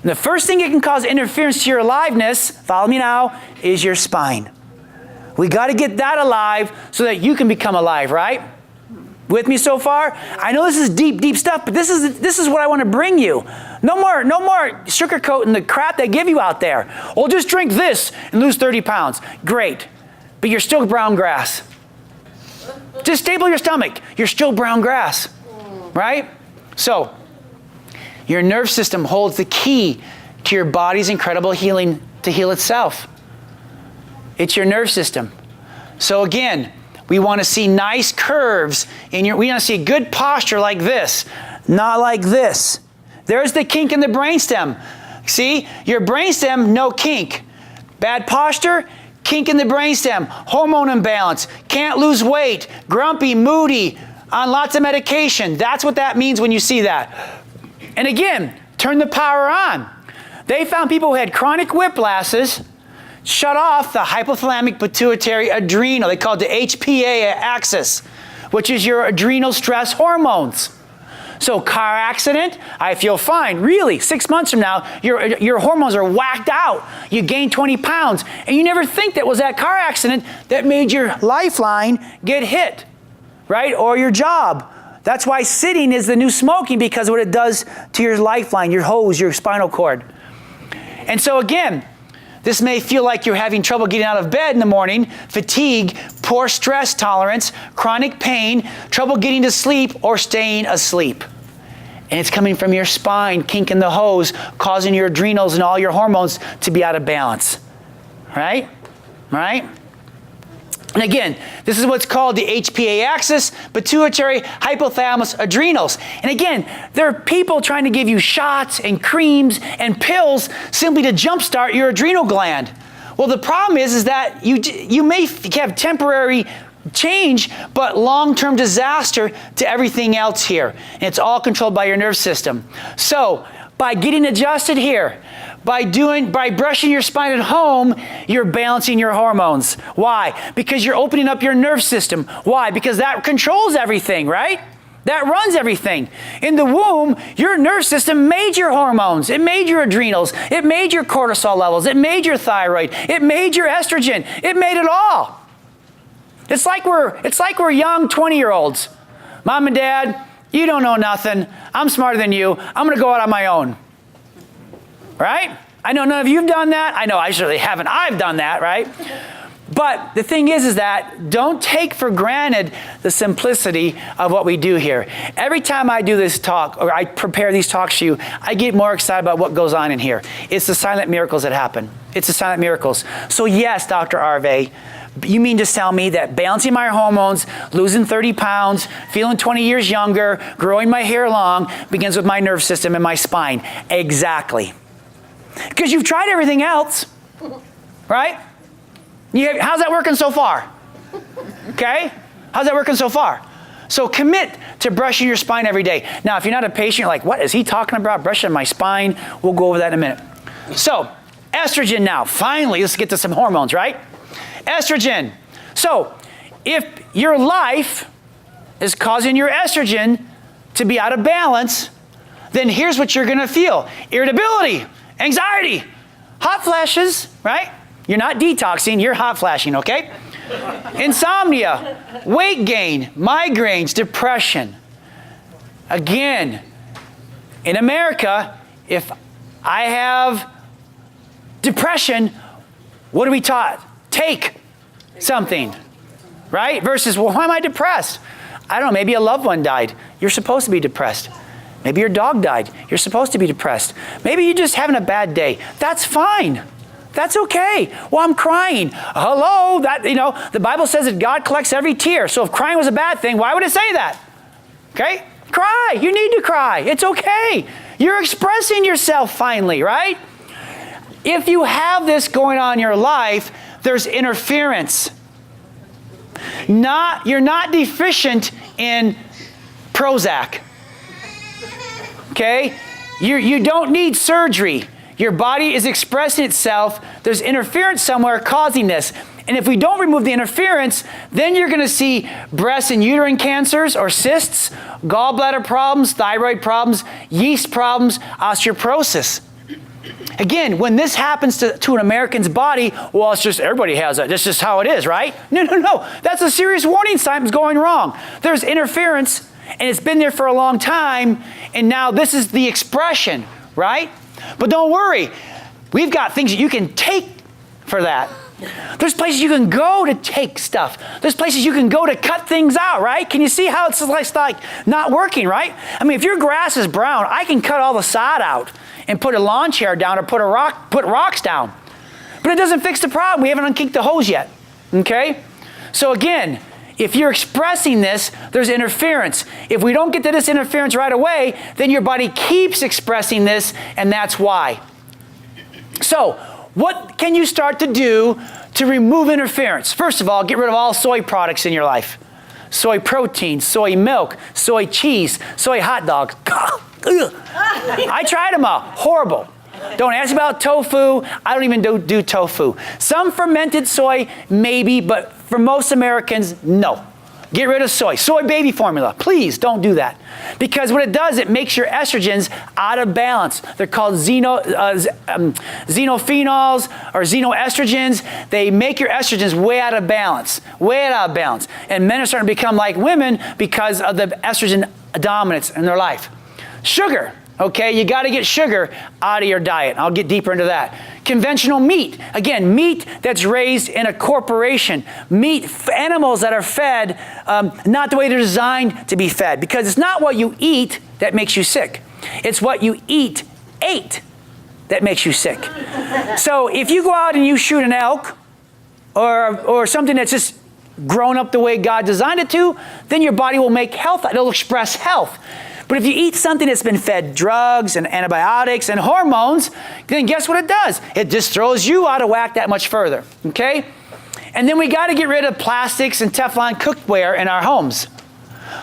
A: And the first thing that can cause interference to your aliveness, follow me now, is your spine. We got to get that alive so that you can become alive, right? With me so far? I know this is deep, deep stuff, but this is what I want to bring you. No more sugarcoating the crap they give you out there. Well, just drink this and lose 30 pounds. Great. But you're still brown grass. Just stable your stomach. You're still brown grass, right? So, your nerve system holds the key to your body's incredible healing to heal itself. It's your nerve system. So again, we want to see nice curves we want to see good posture like this, not like this. There's the kink in the brainstem. See, your brainstem, no kink. Bad posture, kink in the brainstem, hormone imbalance, can't lose weight, grumpy, moody, on lots of medication. That's what that means when you see that. And again, turn the power on. They found people who had chronic whiplashes shut off the hypothalamic pituitary adrenal. They call it the HPA axis, which is your adrenal stress hormones. So car accident, I feel fine. Really, 6 months from now, your hormones are whacked out. You gain 20 pounds. And you never think that was that car accident that made your lifeline get hit, right? Or your job. That's why sitting is the new smoking, because of what it does to your lifeline, your hose, your spinal cord. And so again, this may feel like you're having trouble getting out of bed in the morning, fatigue, poor stress tolerance, chronic pain, trouble getting to sleep or staying asleep. And it's coming from your spine, kinking the hose, causing your adrenals and all your hormones to be out of balance. Right? Right? And again, this is what's called the HPA axis, pituitary, hypothalamus, adrenals. And again, there are people trying to give you shots and creams and pills simply to jumpstart your adrenal gland. Well, the problem is that you may have temporary change, but long-term disaster to everything else here. And it's all controlled by your nerve system. So, by getting adjusted here, by brushing your spine at home, you're balancing your hormones. Why? Because you're opening up your nerve system. Why? Because that controls everything, right? That runs everything. In the womb, your nerve system made your hormones. It made your adrenals. It made your cortisol levels. It made your thyroid. It made your estrogen. It made it all. It's like we're young 20-year-olds. Mom and Dad, you don't know nothing. I'm smarter than you. I'm going to go out on my own. Right? I know none of you have done that. I know I certainly haven't. I've done that, right? But the thing is that don't take for granted the simplicity of what we do here. Every time I do this talk, or I prepare these talks for you, I get more excited about what goes on in here. It's the silent miracles that happen. It's the silent miracles. So yes, Dr. Arvay, you mean to tell me that balancing my hormones, losing 30 pounds, feeling 20 years younger, growing my hair long, begins with my nerve system and my spine? Exactly. Because you've tried everything else, right? How's that working so far? Okay? How's that working so far? So commit to brushing your spine every day. Now, if you're not a patient, you're like, what is he talking about, brushing my spine? We'll go over that in a minute. So, estrogen now. Finally, let's get to some hormones, right? Estrogen. So, if your life is causing your estrogen to be out of balance, then here's what you're going to feel. Irritability, anxiety, hot flashes, right? You're not detoxing, you're hot flashing, okay? Insomnia, weight gain, migraines, depression. Again, in America, if I have depression, what are we taught? Take something, right? Versus, well, why am I depressed? I don't know, maybe a loved one died. You're supposed to be depressed. Maybe your dog died. You're supposed to be depressed. Maybe you're just having a bad day. That's fine. That's okay. Well, I'm crying. Hello, the Bible says that God collects every tear. So if crying was a bad thing, why would it say that? Okay? Cry. You need to cry. It's okay. You're expressing yourself finally, right? If you have this going on in your life, there's interference. You're not deficient in Prozac. Okay? You don't need surgery. Your body is expressing itself. There's interference somewhere causing this. And if we don't remove the interference, then you're going to see breast and uterine cancers or cysts, gallbladder problems, thyroid problems, yeast problems, osteoporosis. Again, when this happens to an American's body, well, it's just everybody has that. That's just how it is, right? No. That's a serious warning sign something's going wrong. There's interference, and it's been there for a long time, and now this is the expression, right? But don't worry. We've got things that you can take for that. There's places you can go to take stuff. There's places you can go to cut things out, right? Can you see how it's like not working, right? I mean, if your grass is brown, I can cut all the sod out and put a lawn chair down or put rocks down. But it doesn't fix the problem. We haven't unkinked the hose yet, okay? So again, if you're expressing this, there's interference. If we don't get to this interference right away, then your body keeps expressing this, and that's why. So, what can you start to do to remove interference? First of all, get rid of all soy products in your life. Soy protein, soy milk, soy cheese, soy hot dogs. ugh. I tried them all. Horrible. Don't ask about tofu. I don't even do tofu. Some fermented soy, maybe, but for most Americans, no. Get rid of soy. Soy baby formula. Please don't do that. Because what it does, it makes your estrogens out of balance. They're called xenophenols or xenoestrogens. They make your estrogens way out of balance. Way out of balance. And men are starting to become like women because of the estrogen dominance in their life. Sugar. Okay, you got to get sugar out of your diet. I'll get deeper into that. Conventional meat. Again, meat that's raised in a corporation. Meat, animals that are fed not the way they're designed to be fed. Because it's not what you eat that makes you sick. It's what you ate that makes you sick. So if you go out and you shoot an elk or something that's just grown up the way God designed it to, then your body will make health. It'll express health. But if you eat something that's been fed drugs and antibiotics and hormones, then guess what it does? It just throws you out of whack that much further, okay? And then we got to get rid of plastics and Teflon cookware in our homes.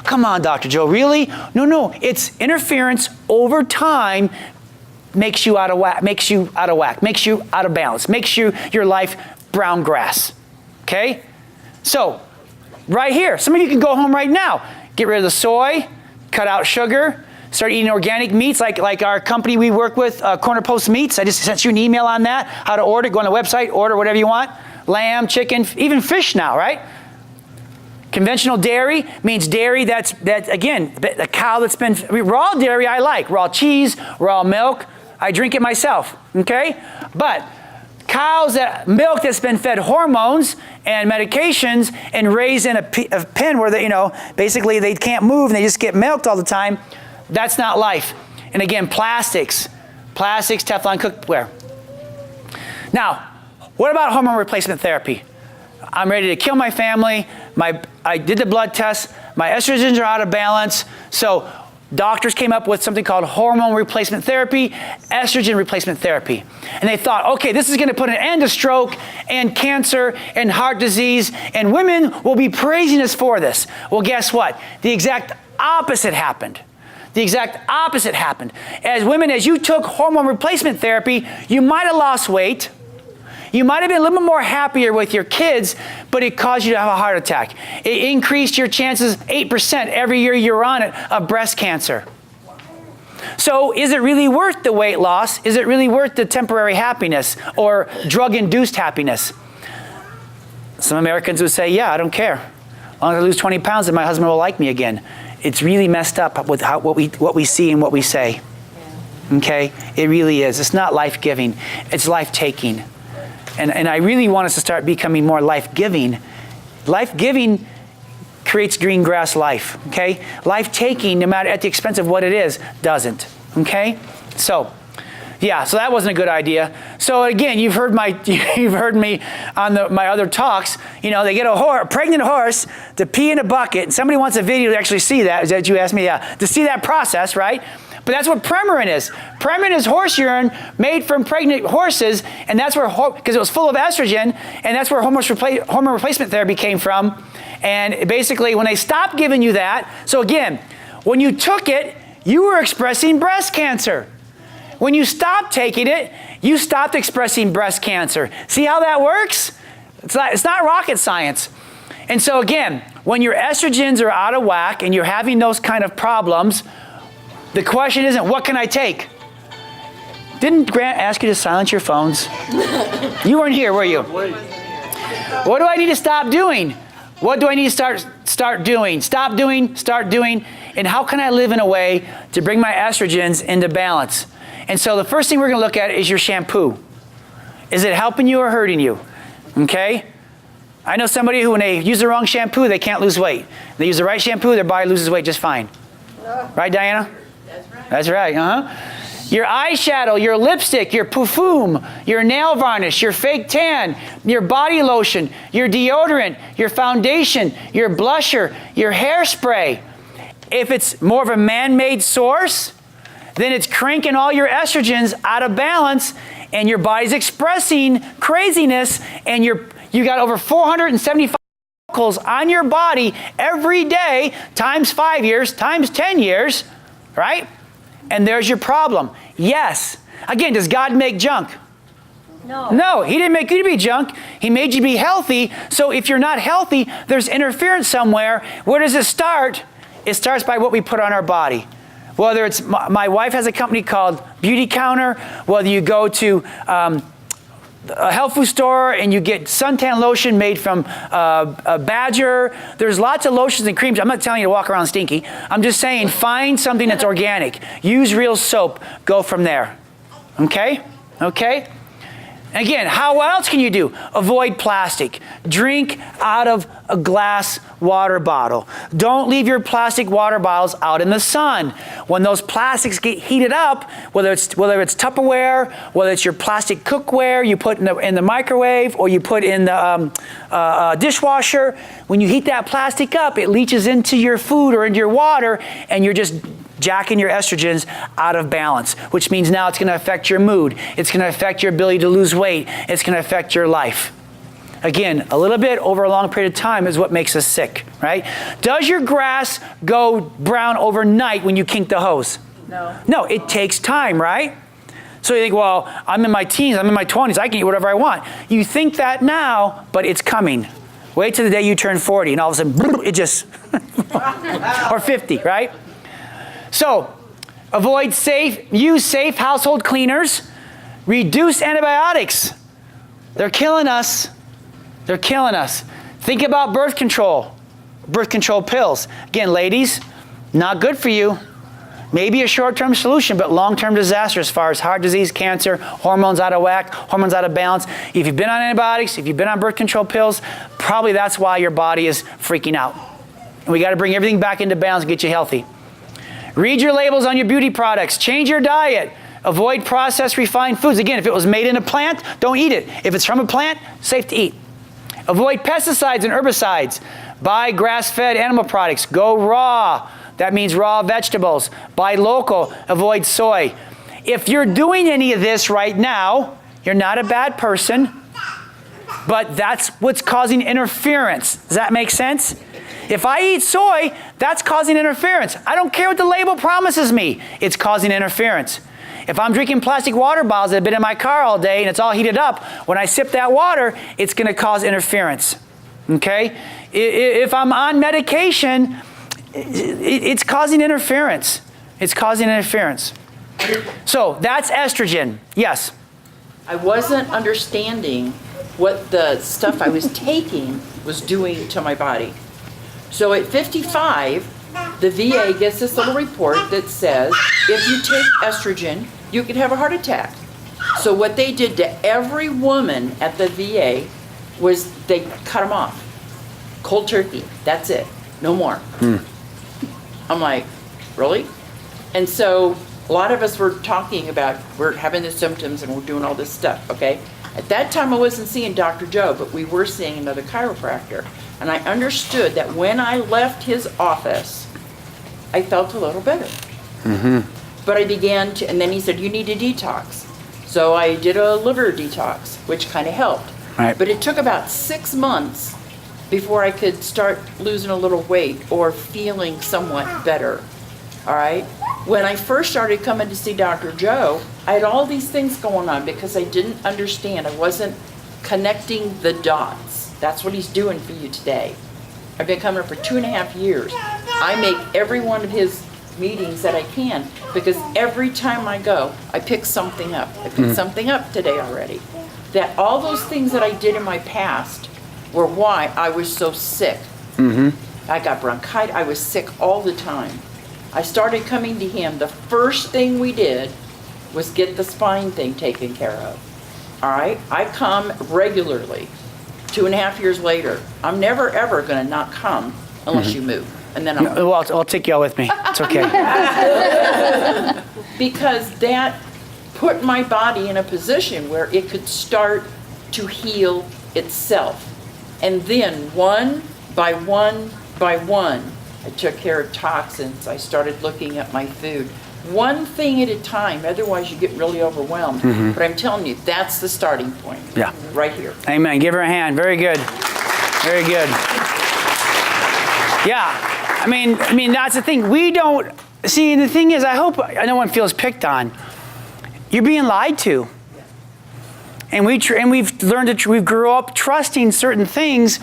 A: Come on, Dr. Joe, really? No, it's interference over time makes you out of whack, makes you out of balance, makes your life brown grass, okay? So, right here, some of you can go home right now. Get rid of the soy, cut out sugar, start eating organic meats like our company we work with, Corner Post Meats. I just sent you an email on that, how to order. Go on the website, order whatever you want. Lamb, chicken, even fish now, right? Conventional dairy means dairy that's again, a cow that's been, raw dairy I like. Raw cheese, raw milk. I drink it myself, okay? But cows milk that's been fed hormones and medications and raised in a pen where they, basically they can't move and they just get milked all the time, that's not life. And again, plastics, Teflon cookware. Now, what about hormone replacement therapy? I'm ready to kill my family. I did the blood test. My estrogens are out of balance. So doctors came up with something called hormone replacement therapy, estrogen replacement therapy. And they thought, okay, this is going to put an end to stroke and cancer and heart disease, and women will be praising us for this. Well, guess what? The exact opposite happened. The exact opposite happened. As women, as you took hormone replacement therapy, you might have lost weight. You might have been a little bit more happier with your kids, but it caused you to have a heart attack. It increased your chances 8% every year you're on it of breast cancer. So is it really worth the weight loss? Is it really worth the temporary happiness or drug-induced happiness? Some Americans would say, yeah, I don't care. As long as I lose 20 pounds, then my husband will like me again. It's really messed up with what we see and what we say. Okay? It really is. It's not life-giving. It's life-taking. And I really want us to start becoming more life-giving. Life-giving creates green grass life, okay? Life-taking, no matter at the expense of what it is, doesn't, okay? So, yeah, so that wasn't a good idea. So again, you've heard me on my other talks. They get a pregnant horse to pee in a bucket, and somebody wants a video to actually see that. Is that what you asked me? Yeah, to see that process, right? But that's what Premarin is. Premarin is horse urine made from pregnant horses, and that's where, because it was full of estrogen, and that's where hormone replacement therapy came from. And basically, when they stopped giving you that, so again, when you took it, you were expressing breast cancer. When you stopped taking it, you stopped expressing breast cancer. See how that works? It's not rocket science. And so again, when your estrogens are out of whack and you're having those kind of problems, the question isn't, what can I take? Didn't Grant ask you to silence your phones? You weren't here, were you? What do I need to stop doing? What do I need to start doing? Stop doing, start doing, and how can I live in a way to bring my estrogens into balance? And so the first thing we're going to look at is your shampoo. Is it helping you or hurting you? Okay? I know somebody who, when they use the wrong shampoo, they can't lose weight. They use the right shampoo, their body loses weight just fine. Right, Diana? That's right, Your eyeshadow, your lipstick, your perfume, your nail varnish, your fake tan, your body lotion, your deodorant, your foundation, your blusher, your hairspray. If it's more of a man-made source, then it's cranking all your estrogens out of balance, and your body's expressing craziness, and you got over 475 chemicals on your body every day, times 5 years, times 10 years, right? And there's your problem. Yes. Again, does God make junk?
B: No.
A: No, he didn't make you to be junk. He made you to be healthy. So if you're not healthy, there's interference somewhere. Where does it start? It starts by what we put on our body. Whether it's, my wife has a company called Beauty Counter, whether you go to a health food store and you get suntan lotion made from a badger. There's lots of lotions and creams. I'm not telling you to walk around stinky. I'm just saying find something that's organic. Use real soap. Go from there. Okay? Okay? Again, what else can you do? Avoid plastic. Drink out of a glass water bottle. Don't leave your plastic water bottles out in the sun. When those plastics get heated up, whether it's Tupperware, whether it's your plastic cookware you put in the microwave or you put in the dishwasher, when you heat that plastic up, it leaches into your food or into your water, and you're just jacking your estrogens out of balance, which means now it's going to affect your mood. It's going to affect your ability to lose weight. It's going to affect your life. Again, a little bit over a long period of time is what makes us sick, right? Does your grass go brown overnight when you kink the hose?
B: No.
A: No, it takes time, right? So you think, well, I'm in my teens, I'm in my 20s, I can eat whatever I want. You think that now, but it's coming. Wait till the day you turn 40 and all of a sudden, it just, or 50, right? So, use safe household cleaners, reduce antibiotics. They're killing us. They're killing us. Think about birth control pills. Again, ladies, not good for you. Maybe a short-term solution, but long-term disaster as far as heart disease, cancer, hormones out of whack, hormones out of balance. If you've been on antibiotics, if you've been on birth control pills, probably that's why your body is freaking out. And we got to bring everything back into balance and get you healthy. Read your labels on your beauty products. Change your diet. Avoid processed refined foods. Again, if it was made in a plant, don't eat it. If it's from a plant, safe to eat. Avoid pesticides and herbicides. Buy grass-fed animal products. Go raw. That means raw vegetables. Buy local. Avoid soy. If you're doing any of this right now, you're not a bad person, but that's what's causing interference. Does that make sense? If I eat soy, that's causing interference. I don't care what the label promises me. It's causing interference. If I'm drinking plastic water bottles that have been in my car all day and it's all heated up, when I sip that water, it's going to cause interference. Okay? If I'm on medication, it's causing interference. It's causing interference. So that's estrogen. Yes?
C: I wasn't understanding what the stuff I was taking was doing to my body. So at 55, the VA gets this little report that says if you take estrogen, you could have a heart attack. So what they did to every woman at the VA was they cut them off. Cold turkey, that's it, no more. I'm like, really? And so a lot of us were talking about, we're having the symptoms and we're doing all this stuff, okay? At that time I wasn't seeing Dr. Joe, but we were seeing another chiropractor. And I understood that when I left his office, I felt a little better. But I began to, and then he said, you need to detox. So I did a liver detox, which kind of helped.
A: Right.
C: But it took about 6 months before I could start losing a little weight or feeling somewhat better. All right? When I first started coming to see Dr. Joe, I had all these things going on because I didn't understand. I wasn't connecting the dots. That's what he's doing for you today. I've been coming for 2.5 years. I make every one of his meetings that I can because every time I go, I pick something up. I picked something up today already. That all those things that I did in my past were why I was so sick. I got bronchitis. I was sick all the time. I started coming to him. The first thing we did was get the spine thing taken care of. All right? I come regularly. 2.5 years later, I'm never ever going to not come unless you move. And then
A: I'll take y'all with me. It's okay.
C: Because that put my body in a position where it could start to heal itself. And then one by one by one, I took care of toxins. I started looking at my food. One thing at a time, otherwise you get really overwhelmed. But I'm telling you, that's the starting point.
A: Yeah.
C: Right here.
A: Amen. Give her a hand. Very good. Very good. Yeah. I mean, that's the thing. We don't See, the thing is, I hope no one feels picked on. You're being lied to. And we've learned to, we grew up trusting certain things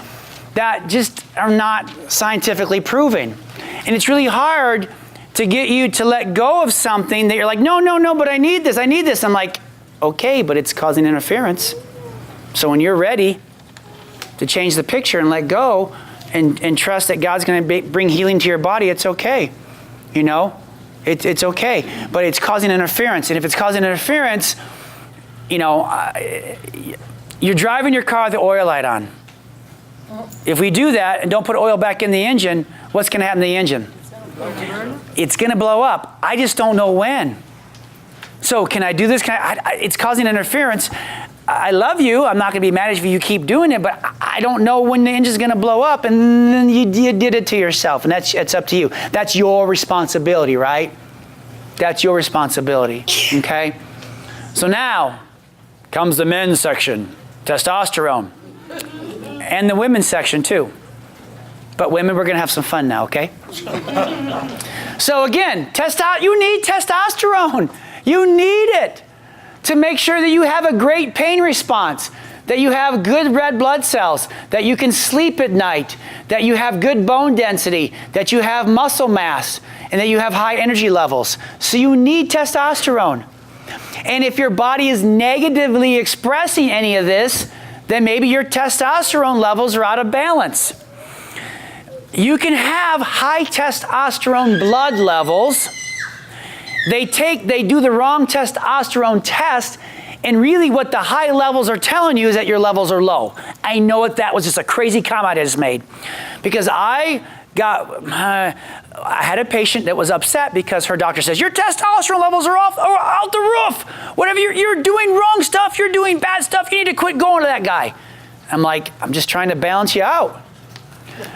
A: that just are not scientifically proven. And it's really hard to get you to let go of something that you're like, no, but I need this. I'm like, okay, but it's causing interference. So when you're ready to change the picture and let go and trust that God's going to bring healing to your body, it's okay. You know, it's okay. But it's causing interference. And if it's causing interference, you know, you're driving your car with the oil light on. If we do that and don't put oil back in the engine, what's going to happen to the engine? It's going to blow up. I just don't know when. So can I do this? It's causing interference. I love you. I'm not going to be mad if you keep doing it, but I don't know when the engine's going to blow up, and then you did it to yourself, and it's up to you. That's your responsibility, right? That's your responsibility, okay? So now comes the men's section, testosterone, and the women's section too. But women, we're going to have some fun now, okay? So again, you need testosterone. You need it to make sure that you have a great pain response, that you have good red blood cells, that you can sleep at night, that you have good bone density, that you have muscle mass, and that you have high energy levels. So you need testosterone. And if your body is negatively expressing any of this, then maybe your testosterone levels are out of balance. You can have high testosterone blood levels. They do the wrong testosterone test, and really what the high levels are telling you is that your levels are low. I know that was just a crazy comment I just made, because I had a patient that was upset because her doctor says, your testosterone levels are out the roof. Whatever, you're doing wrong stuff, you're doing bad stuff, you need to quit going to that guy. I'm like, I'm just trying to balance you out.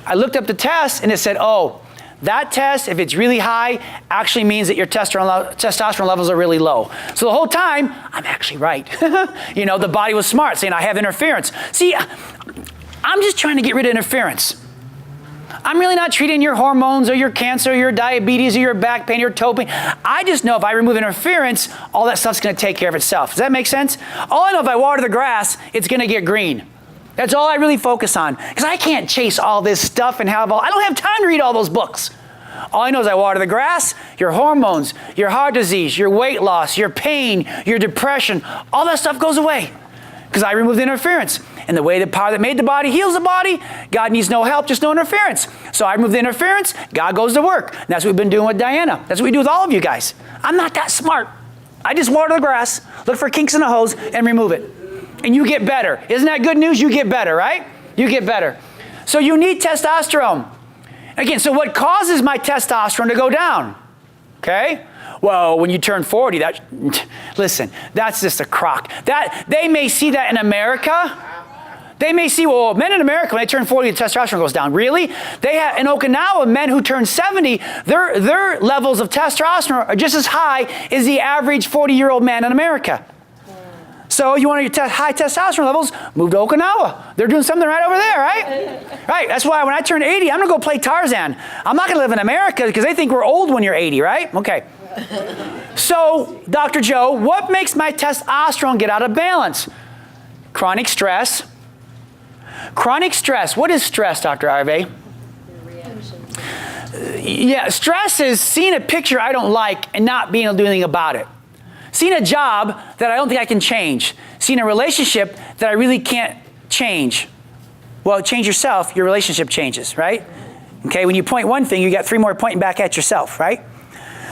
A: I looked up the test and it said, oh, that test, if it's really high, actually means that your testosterone levels are really low. So the whole time, I'm actually right. You know, the body was smart, saying I have interference. See, I'm just trying to get rid of interference. I'm really not treating your hormones or your cancer or your diabetes or your back pain or your toe pain. I just know if I remove interference, all that stuff's going to take care of itself. Does that make sense? All I know, if I water the grass, it's going to get green. That's all I really focus on, because I can't chase all this stuff and I don't have time to read all those books. All I know is I water the grass, your hormones, your heart disease, your weight loss, your pain, your depression, all that stuff goes away because I remove the interference. And the way the power that made the body heals the body, God needs no help, just no interference. So I remove the interference, God goes to work. And that's what we've been doing with Diana. That's what we do with all of you guys. I'm not that smart. I just water the grass, look for kinks in the hose, and remove it. And you get better. Isn't that good news? You get better, right? You get better. So you need testosterone. Again, so what causes my testosterone to go down? Okay? Well, when you turn 40, listen, that's just a crock. They may see that in America. They may see, well, men in America, when they turn 40, the testosterone goes down. Really? In Okinawa, men who turn 70, their levels of testosterone are just as high as the average 40-year-old man in America. So you want your high testosterone levels, move to Okinawa. They're doing something right over there, right? Right, that's why when I turn 80, I'm going to go play Tarzan. I'm not going to live in America because they think we're old when you're 80, right? Okay. So, Dr. Joe, what makes my testosterone get out of balance? Chronic stress. Chronic stress. What is stress, Dr. Arvay? Yeah, stress is seeing a picture I don't like and not being able to do anything about it. Seeing a job that I don't think I can change. Seeing a relationship that I really can't change. Well, change yourself, your relationship changes, right? Okay, when you point one thing, you got three more pointing back at yourself, right?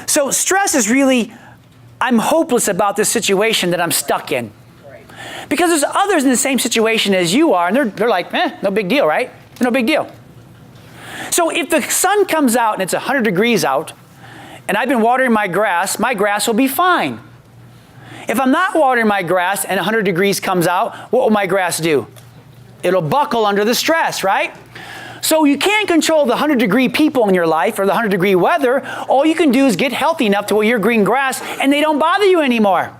A: So stress is really, I'm hopeless about this situation that I'm stuck in. Because there's others in the same situation as you are, and they're like, no big deal, right? No big deal. So if the sun comes out and it's 100 degrees out, and I've been watering my grass will be fine. If I'm not watering my grass and 100 degrees comes out, what will my grass do? It'll buckle under the stress, right? So you can't control the 100-degree people in your life or the 100-degree weather. All you can do is get healthy enough to where you're green grass and they don't bother you anymore.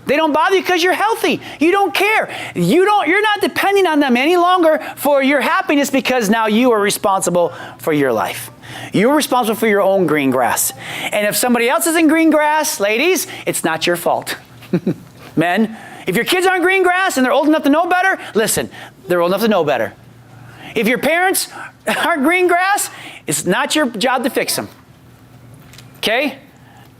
A: They don't bother you because you're healthy. You don't care. You're not depending on them any longer for your happiness because now you are responsible for your life. You're responsible for your own green grass. And if somebody else is in green grass, ladies, it's not your fault. Men, if your kids aren't green grass and they're old enough to know better, listen, they're old enough to know better. If your parents aren't green grass, it's not your job to fix them. Okay?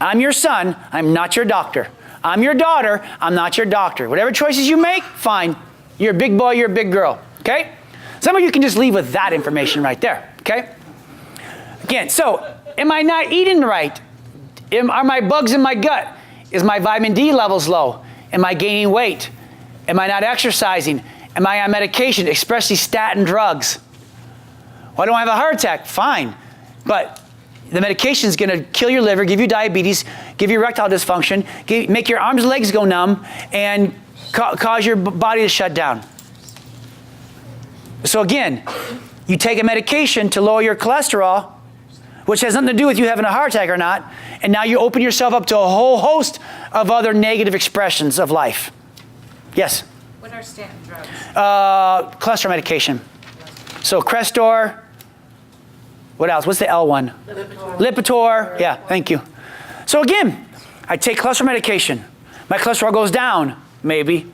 A: I'm your son, I'm not your doctor. I'm your daughter, I'm not your doctor. Whatever choices you make, fine. You're a big boy, you're a big girl. Okay? Some of you can just leave with that information right there. Okay? Again, so am I not eating right? Are my bugs in my gut? Is my vitamin D levels low? Am I gaining weight? Am I not exercising? Am I on medication, especially statin drugs? Well, I don't have a heart attack. Fine. But the medication is going to kill your liver, give you diabetes, give you erectile dysfunction, make your arms and legs go numb, and cause your body to shut down. So again, you take a medication to lower your cholesterol, which has nothing to do with you having a heart attack or not, and now you open yourself up to a whole host of other negative expressions of life. Yes?
B: What are statin drugs?
A: Cholesterol medication. So Crestor. What else? What's the L one? Lipitor. Yeah, thank you. So again, I take cholesterol medication. My cholesterol goes down, maybe.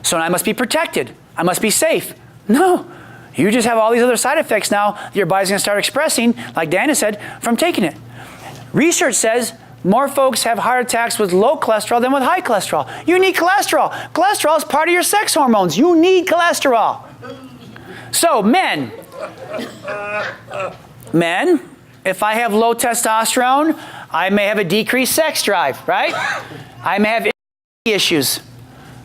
A: So I must be protected. I must be safe. No. You just have all these other side effects now that your body's going to start expressing, like Dana said, from taking it. Research says more folks have heart attacks with low cholesterol than with high cholesterol. You need cholesterol. Cholesterol is part of your sex hormones. You need cholesterol. So men, if I have low testosterone, I may have a decreased sex drive, right? I may have issues.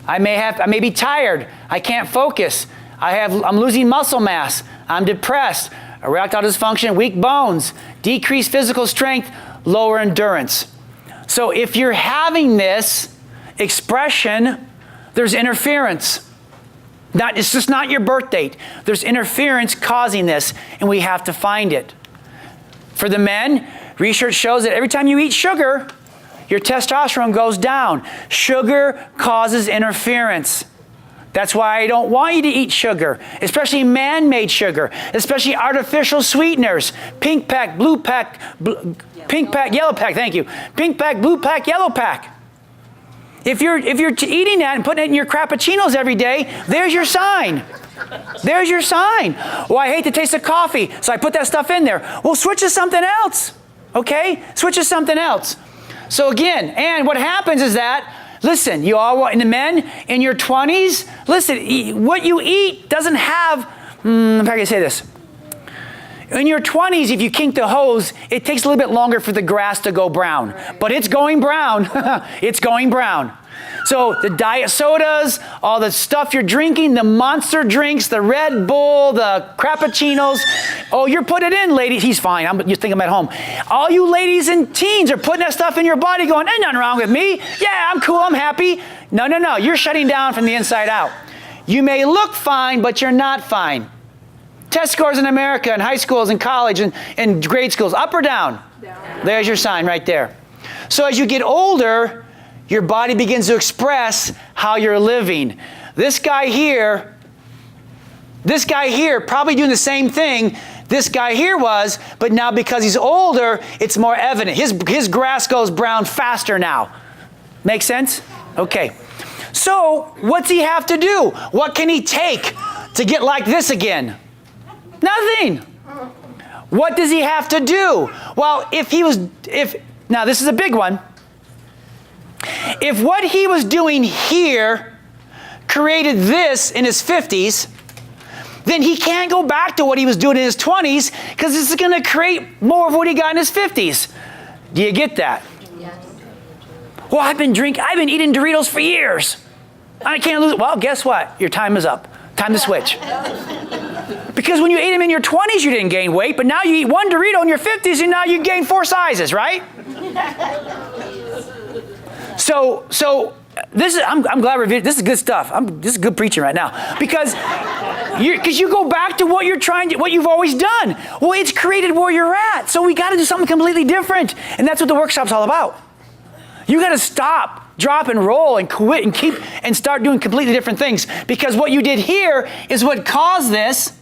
A: I may be tired. I can't focus. I'm losing muscle mass. I'm depressed. Erectile dysfunction, weak bones, decreased physical strength, lower endurance. So if you're having this expression, there's interference. It's just not your birth date. There's interference causing this, and we have to find it. For the men, research shows that every time you eat sugar, your testosterone goes down. Sugar causes interference. That's why I don't want you to eat sugar, especially man-made sugar, especially artificial sweeteners. Pink pack, blue pack, pink pack, yellow pack, thank you. Pink pack, blue pack, yellow pack. If you're eating that and putting it in your crappuccinos every day, there's your sign. There's your sign. Well, I hate the taste of coffee, so I put that stuff in there. Well, switch to something else, okay? Switch to something else. So again, and what happens is that, listen, you all, in the men, in your 20s, listen, what you eat doesn't have, how can I say this? In your 20s, if you kink the hose, it takes a little bit longer for the grass to go brown. But it's going brown. It's going brown. So the diet sodas, all the stuff you're drinking, the monster drinks, the Red Bull, the Crappuccinos. Oh, you're putting it in, ladies. He's fine. You think I'm at home. All you ladies and teens are putting that stuff in your body going, ain't nothing wrong with me. Yeah, I'm cool. I'm happy. No. You're shutting down from the inside out. You may look fine, but you're not fine. Test scores in America, in high schools, in college, and grade schools, up or down? Down. There's your sign right there. So as you get older, your body begins to express how you're living. This guy here probably doing the same thing this guy here was, but now because he's older, it's more evident. His grass goes brown faster now. Make sense? Okay. So what's he have to do? What can he take to get like this again? Nothing. What does he have to do? Well, now this is a big one. If what he was doing here created this in his 50s, then he can't go back to what he was doing in his 20s because this is going to create more of what he got in his 50s. Do you get that? Yes. Well, I've been eating Doritos for years. I can't lose it. Well, guess what? Your time is up. Time to switch. Because when you ate them in your 20s, you didn't gain weight, but now you eat one Dorito in your 50s and now you gain 4 sizes, right? So this is, I'm glad this is good stuff. This is good preaching right now. Because you go back to what you've always done. Well, it's created where you're at. So we got to do something completely different. And that's what the workshop's all about. You got to stop, drop and roll and quit and start doing completely different things. Because what you did here is what caused this.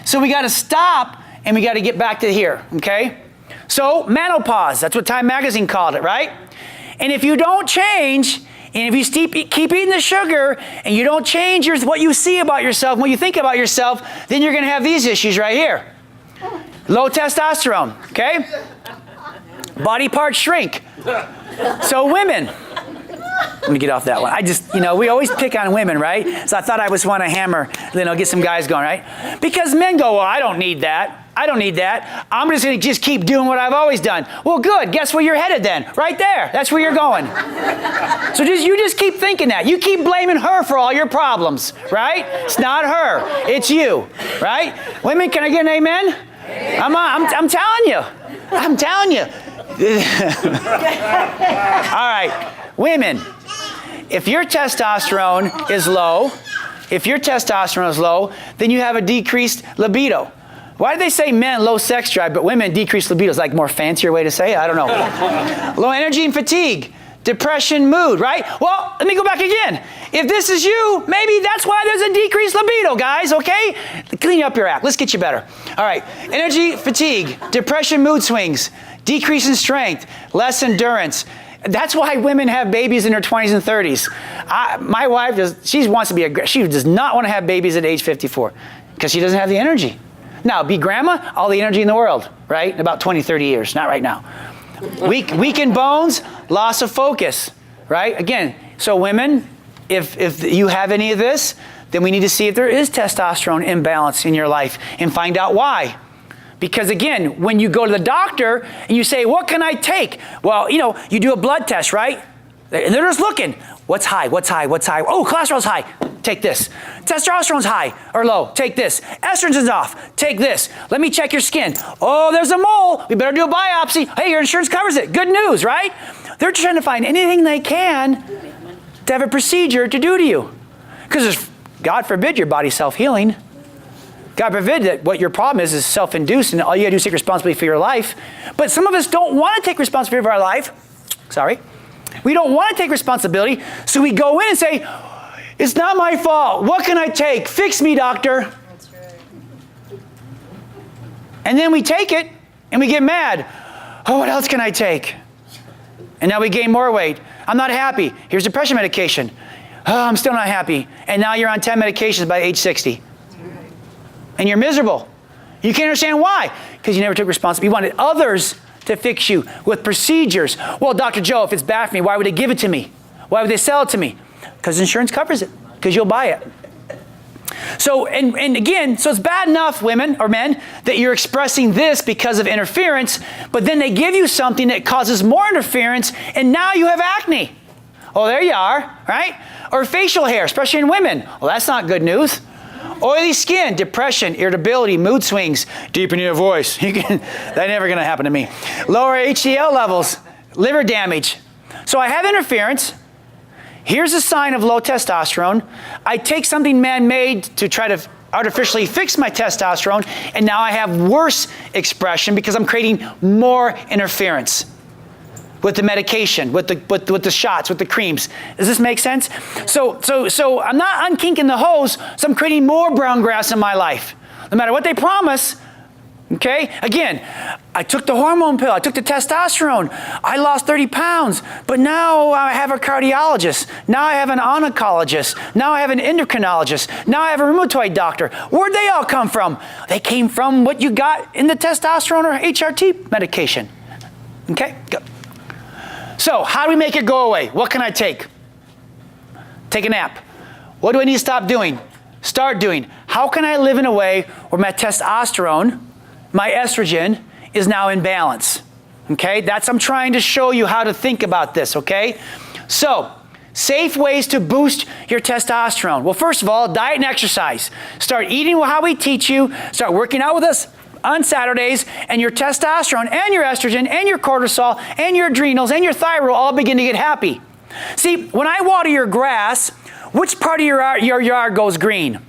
A: So we got to stop and we got to get back to here, okay? So menopause, that's what Time Magazine called it, right? And if you don't change, and if you keep eating the sugar, and you don't change what you see about yourself, what you think about yourself, then you're going to have these issues right here. Low testosterone, okay? Body parts shrink. So women, let me get off that one. We always pick on women, right? So I thought I was want to hammer, get some guys going, right? Because men go, well, I don't need that. I don't need that. I'm just going to just keep doing what I've always done. Well, good. Guess where you're headed then? Right there. That's where you're going. So you just keep thinking that. You keep blaming her for all your problems, right? It's not her. It's you, right? Women, can I get an amen? I'm telling you. I'm telling you. All right. Women, if your testosterone is low, then you have a decreased libido. Why do they say men low sex drive, but women decreased libido? Is like more fancier way to say it? I don't know. Low energy and fatigue, depression, mood, right? Well, let me go back again. If this is you, maybe that's why there's a decreased libido, guys, okay? Clean up your act. Let's get you better. All right. Energy, fatigue, depression, mood swings, decrease in strength, less endurance. That's why women have babies in their 20s and 30s. My wife, she does not want to have babies at age 54 because she doesn't have the energy. Now, be grandma, all the energy in the world, right? In about 20, 30 years, not right now. Weakened bones, loss of focus, right? Again, so women, if you have any of this, then we need to see if there is testosterone imbalance in your life and find out why. Because again, when you go to the doctor and you say, what can I take? Well, you do a blood test, right? And they're just looking. What's high? What's high? What's high? Oh, cholesterol's high. Take this. Testosterone's high or low. Take this. Estrogen's off. Take this. Let me check your skin. Oh, there's a mole. We better do a biopsy. Hey, your insurance covers it. Good news, right? They're trying to find anything they can to have a procedure to do to you. Because God forbid your body's self-healing. God forbid that what your problem is self-induced and all you got to do is take responsibility for your life. But some of us don't want to take responsibility for our life. Sorry. We don't want to take responsibility, so we go in and say, it's not my fault. What can I take? Fix me, doctor.
B: That's right.
A: And then we take it and we get mad. Oh, what else can I take? And now we gain more weight. I'm not happy. Here's depression medication. Oh, I'm still not happy. And now you're on 10 medications by age 60. And you're miserable. You can't understand why. Because you never took responsibility. You wanted others to fix you with procedures. Well, Dr. Joe, if it's bad for me, why would they give it to me? Why would they sell it to me? Because insurance covers it. Because you'll buy it. So, and again, so it's bad enough, women or men, that you're expressing this because of interference, but then they give you something that causes more interference, and now you have acne. Oh, there you are, right? Or facial hair, especially in women. Well, that's not good news. Oily skin, depression, irritability, mood swings, deepening your voice. That never going to happen to me. Lower HDL levels, liver damage. So I have interference. Here's a sign of low testosterone. I take something man-made to try to artificially fix my testosterone, and now I have worse expression because I'm creating more interference with the medication, with the shots, with the creams. Does this make sense? So I'm not unkinking the hose, so I'm creating more brown grass in my life. No matter what they promise, okay? Again, I took the hormone pill, I took the testosterone, I lost 30 pounds, but now I have a cardiologist, now I have an oncologist, now I have an endocrinologist, now I have a rheumatoid doctor. Where'd they all come from? They came from what you got in the testosterone or HRT medication. Okay, go. So, how do we make it go away? What can I take? Take a nap. What do I need to stop doing? Start doing. How can I live in a way where my testosterone, my estrogen, is now in balance? Okay, I'm trying to show you how to think about this, okay? So, safe ways to boost your testosterone. Well, first of all, diet and exercise. Start eating how we teach you. Start working out with us on Saturdays, and your testosterone and your estrogen and your cortisol and your adrenals and your thyroid all begin to get happy. See, when I water your grass, which part of your yard goes green?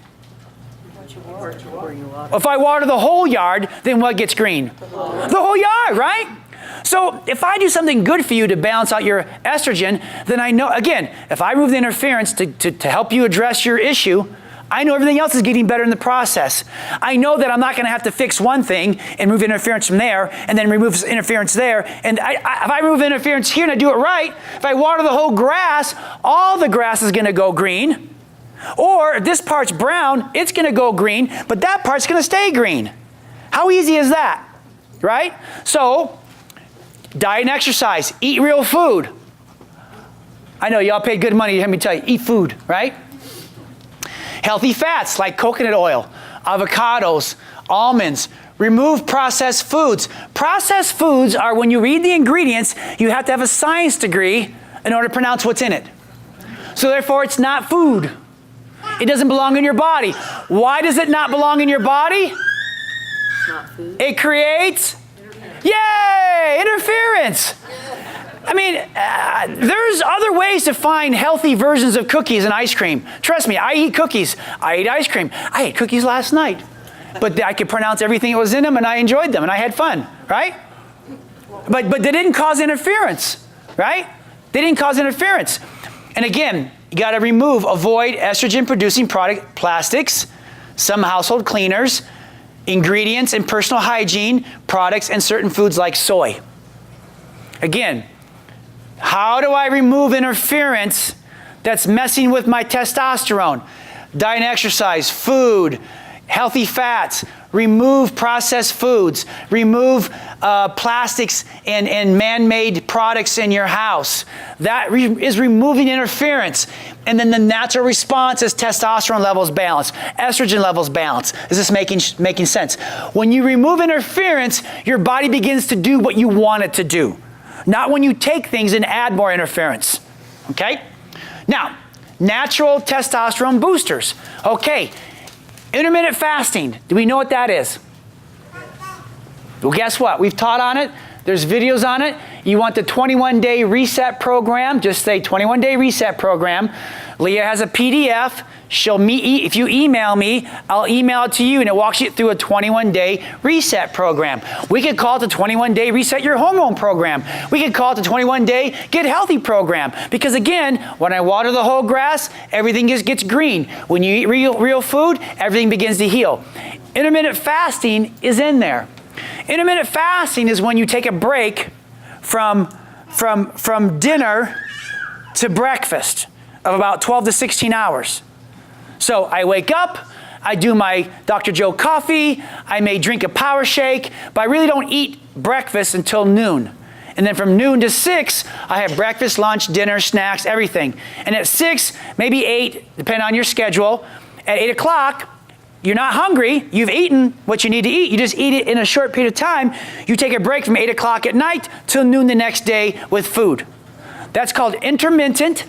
A: If I water the whole yard, then what gets green? The whole yard, right? So if I do something good for you to balance out your estrogen, then I know, again, if I remove the interference to help you address your issue, I know everything else is getting better in the process. I know that I'm not going to have to fix one thing and remove interference from there and then remove interference there. And if I remove interference here and I do it right, if I water the whole grass, all the grass is going to go green. Or if this part's brown, it's going to go green, but that part's going to stay green. How easy is that, right? So, diet and exercise, eat real food. I know y'all paid good money to hear me tell you, eat food, right? Healthy fats like coconut oil, avocados, almonds. Remove processed foods. Processed foods are when you read the ingredients, you have to have a science degree in order to pronounce what's in it. So therefore, it's not food. It doesn't belong in your body. Why does it not belong in your body?
B: Not food.
A: It creates, yay, interference. I mean, there's other ways to find healthy versions of cookies and ice cream. Trust me, I eat cookies. I eat ice cream. I ate cookies last night. But I could pronounce everything that was in them, and I enjoyed them, and I had fun, right? But they didn't cause interference, right? They didn't cause interference. And again, you got to avoid estrogen-producing plastics, some household cleaners, ingredients in personal hygiene products, and certain foods like soy. Again, how do I remove interference that's messing with my testosterone? Diet and exercise, food, healthy fats, remove processed foods, remove plastics and man-made products in your house. That is removing interference. And then the natural response is testosterone levels balance, estrogen levels balance. Is this making sense? When you remove interference, your body begins to do what you want it to do. Not when you take things and add more interference, okay? Now, natural testosterone boosters. Okay, intermittent fasting. Do we know what that is? Well, guess what? We've taught on it. There's videos on it. You want the 21-day reset program, just say 21-day reset program. Leah has a PDF. If you email me, I'll email it to you, and it walks you through a 21-day reset program. We could call it the 21-day reset your hormone program. We could call it the 21-day get healthy program. Because again, when I water the whole grass, everything gets green. When you eat real food, everything begins to heal. Intermittent fasting is in there. Intermittent fasting is when you take a break from dinner to breakfast of about 12 to 16 hours. So I wake up, I do my Dr. Joe coffee, I may drink a power shake, but I really don't eat breakfast until noon. And then from noon to 6, I have breakfast, lunch, dinner, snacks, everything. And at 6, maybe 8, depending on your schedule, at 8 o'clock, you're not hungry, you've eaten what you need to eat, you just eat it in a short period of time. You take a break from 8 o'clock at night till noon the next day with food. That's called intermittent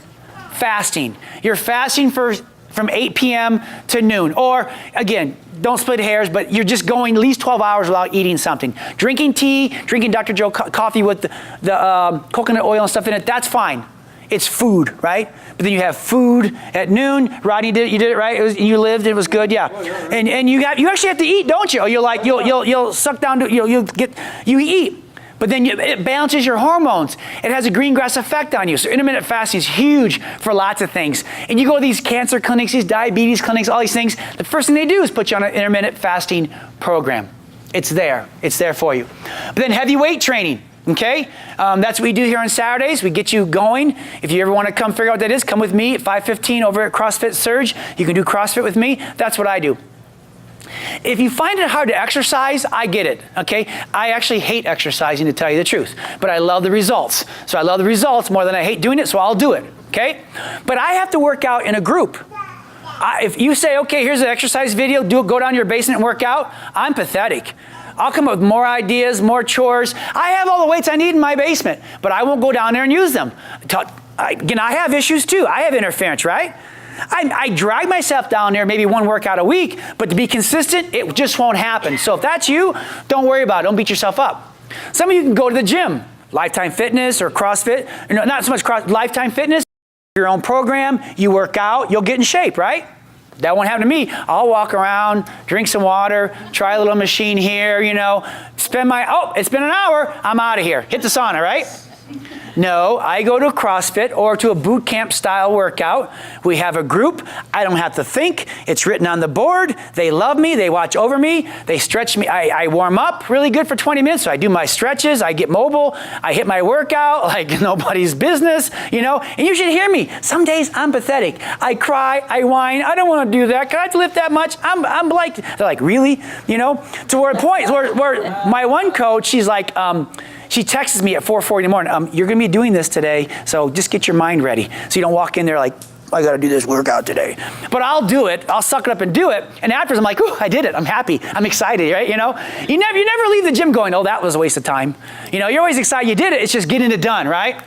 A: fasting. You're fasting from 8 p.m. to noon. Or, again, don't split hairs, but you're just going at least 12 hours without eating something. Drinking tea, drinking Dr. Joe coffee with the coconut oil and stuff in it, that's fine. It's food, right? But then you have food at noon. Rodney you did it right. You lived. It was good, yeah. And you actually have to eat, don't you? Or you'll suck down to you eat. But then it balances your hormones. It has a green grass effect on you. So intermittent fasting is huge for lots of things. And you go to these cancer clinics, these diabetes clinics, all these things. The first thing they do is put you on an intermittent fasting program. It's there. It's there for you. But then heavy weight training. Okay? That's what we do here on Saturdays. We get you going. If you ever want to come figure out what that is, come with me at 5:15 over at CrossFit Surge. You can do CrossFit with me. That's what I do. If you find it hard to exercise, I get it, okay? I actually hate exercising, to tell you the truth, but I love the results. So I love the results more than I hate doing it, so I'll do it, okay? But I have to work out in a group. If you say, okay, here's an exercise video, go down to your basement and work out, I'm pathetic. I'll come up with more ideas, more chores. I have all the weights I need in my basement, but I won't go down there and use them. Again, I have issues too. I have interference, right? I drag myself down there maybe one workout a week, but to be consistent, it just won't happen. So if that's you, don't worry about it. Don't beat yourself up. Some of you can go to the gym, Lifetime Fitness or CrossFit. Not so much Lifetime Fitness, your own program, you work out, you'll get in shape, right? That won't happen to me. I'll walk around, drink some water, try a little machine here, it's been an hour, I'm out of here. Hit the sauna, right? No, I go to a CrossFit or to a boot camp style workout. We have a group. I don't have to think. It's written on the board. They love me. They watch over me. They stretch me. I warm up really good for 20 minutes. So I do my stretches. I get mobile. I hit my workout like nobody's business, you know. And you should hear me. Some days I'm pathetic. I cry. I whine. I don't want to do that. Can I lift that much? I'm like, they're like, really? You know, to where a point where my one coach, she's like, she texts me at 4:40 in the morning, you're going to be doing this today, so just get your mind ready. So you don't walk in there like, I got to do this workout today. But I'll do it. I'll suck it up and do it. And afterwards, I'm like, ooh, I did it. I'm happy. I'm excited, right? You know, you never leave the gym going, oh, that was a waste of time. You know, you're always excited you did it. It's just getting it done, right?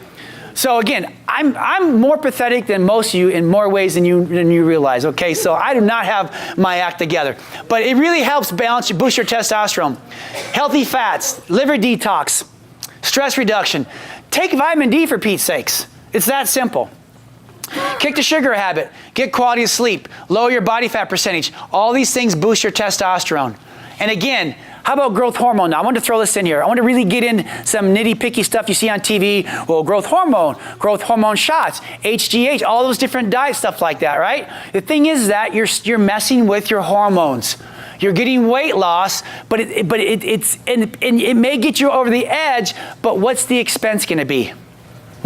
A: So again, I'm more pathetic than most of you in more ways than you realize, okay? So I do not have my act together. But it really helps balance, boost your testosterone. Healthy fats, liver detox, stress reduction. Take vitamin D for Pete's sakes. It's that simple. Kick the sugar habit. Get quality of sleep. Lower your body fat percentage. All these things boost your testosterone. And again, how about growth hormone now? I want to throw this in here. I want to really get in some nitty-picky stuff you see on TV. Well, growth hormone shots, HGH, all those different diet stuff like that, right? The thing is that you're messing with your hormones. You're getting weight loss, but it may get you over the edge, but what's the expense going to be?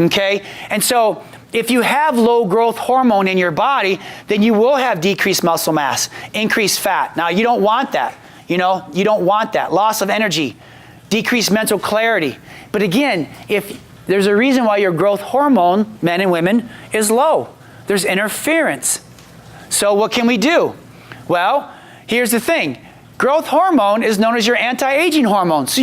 A: Okay? And so if you have low growth hormone in your body, then you will have decreased muscle mass, increased fat. Now, you don't want that. You know, you don't want that. Loss of energy, decreased mental clarity. But again, if there's a reason why your growth hormone, men and women, is low. There's interference. So what can we do? Well, here's the thing. Growth hormone is known as your anti-aging hormone. So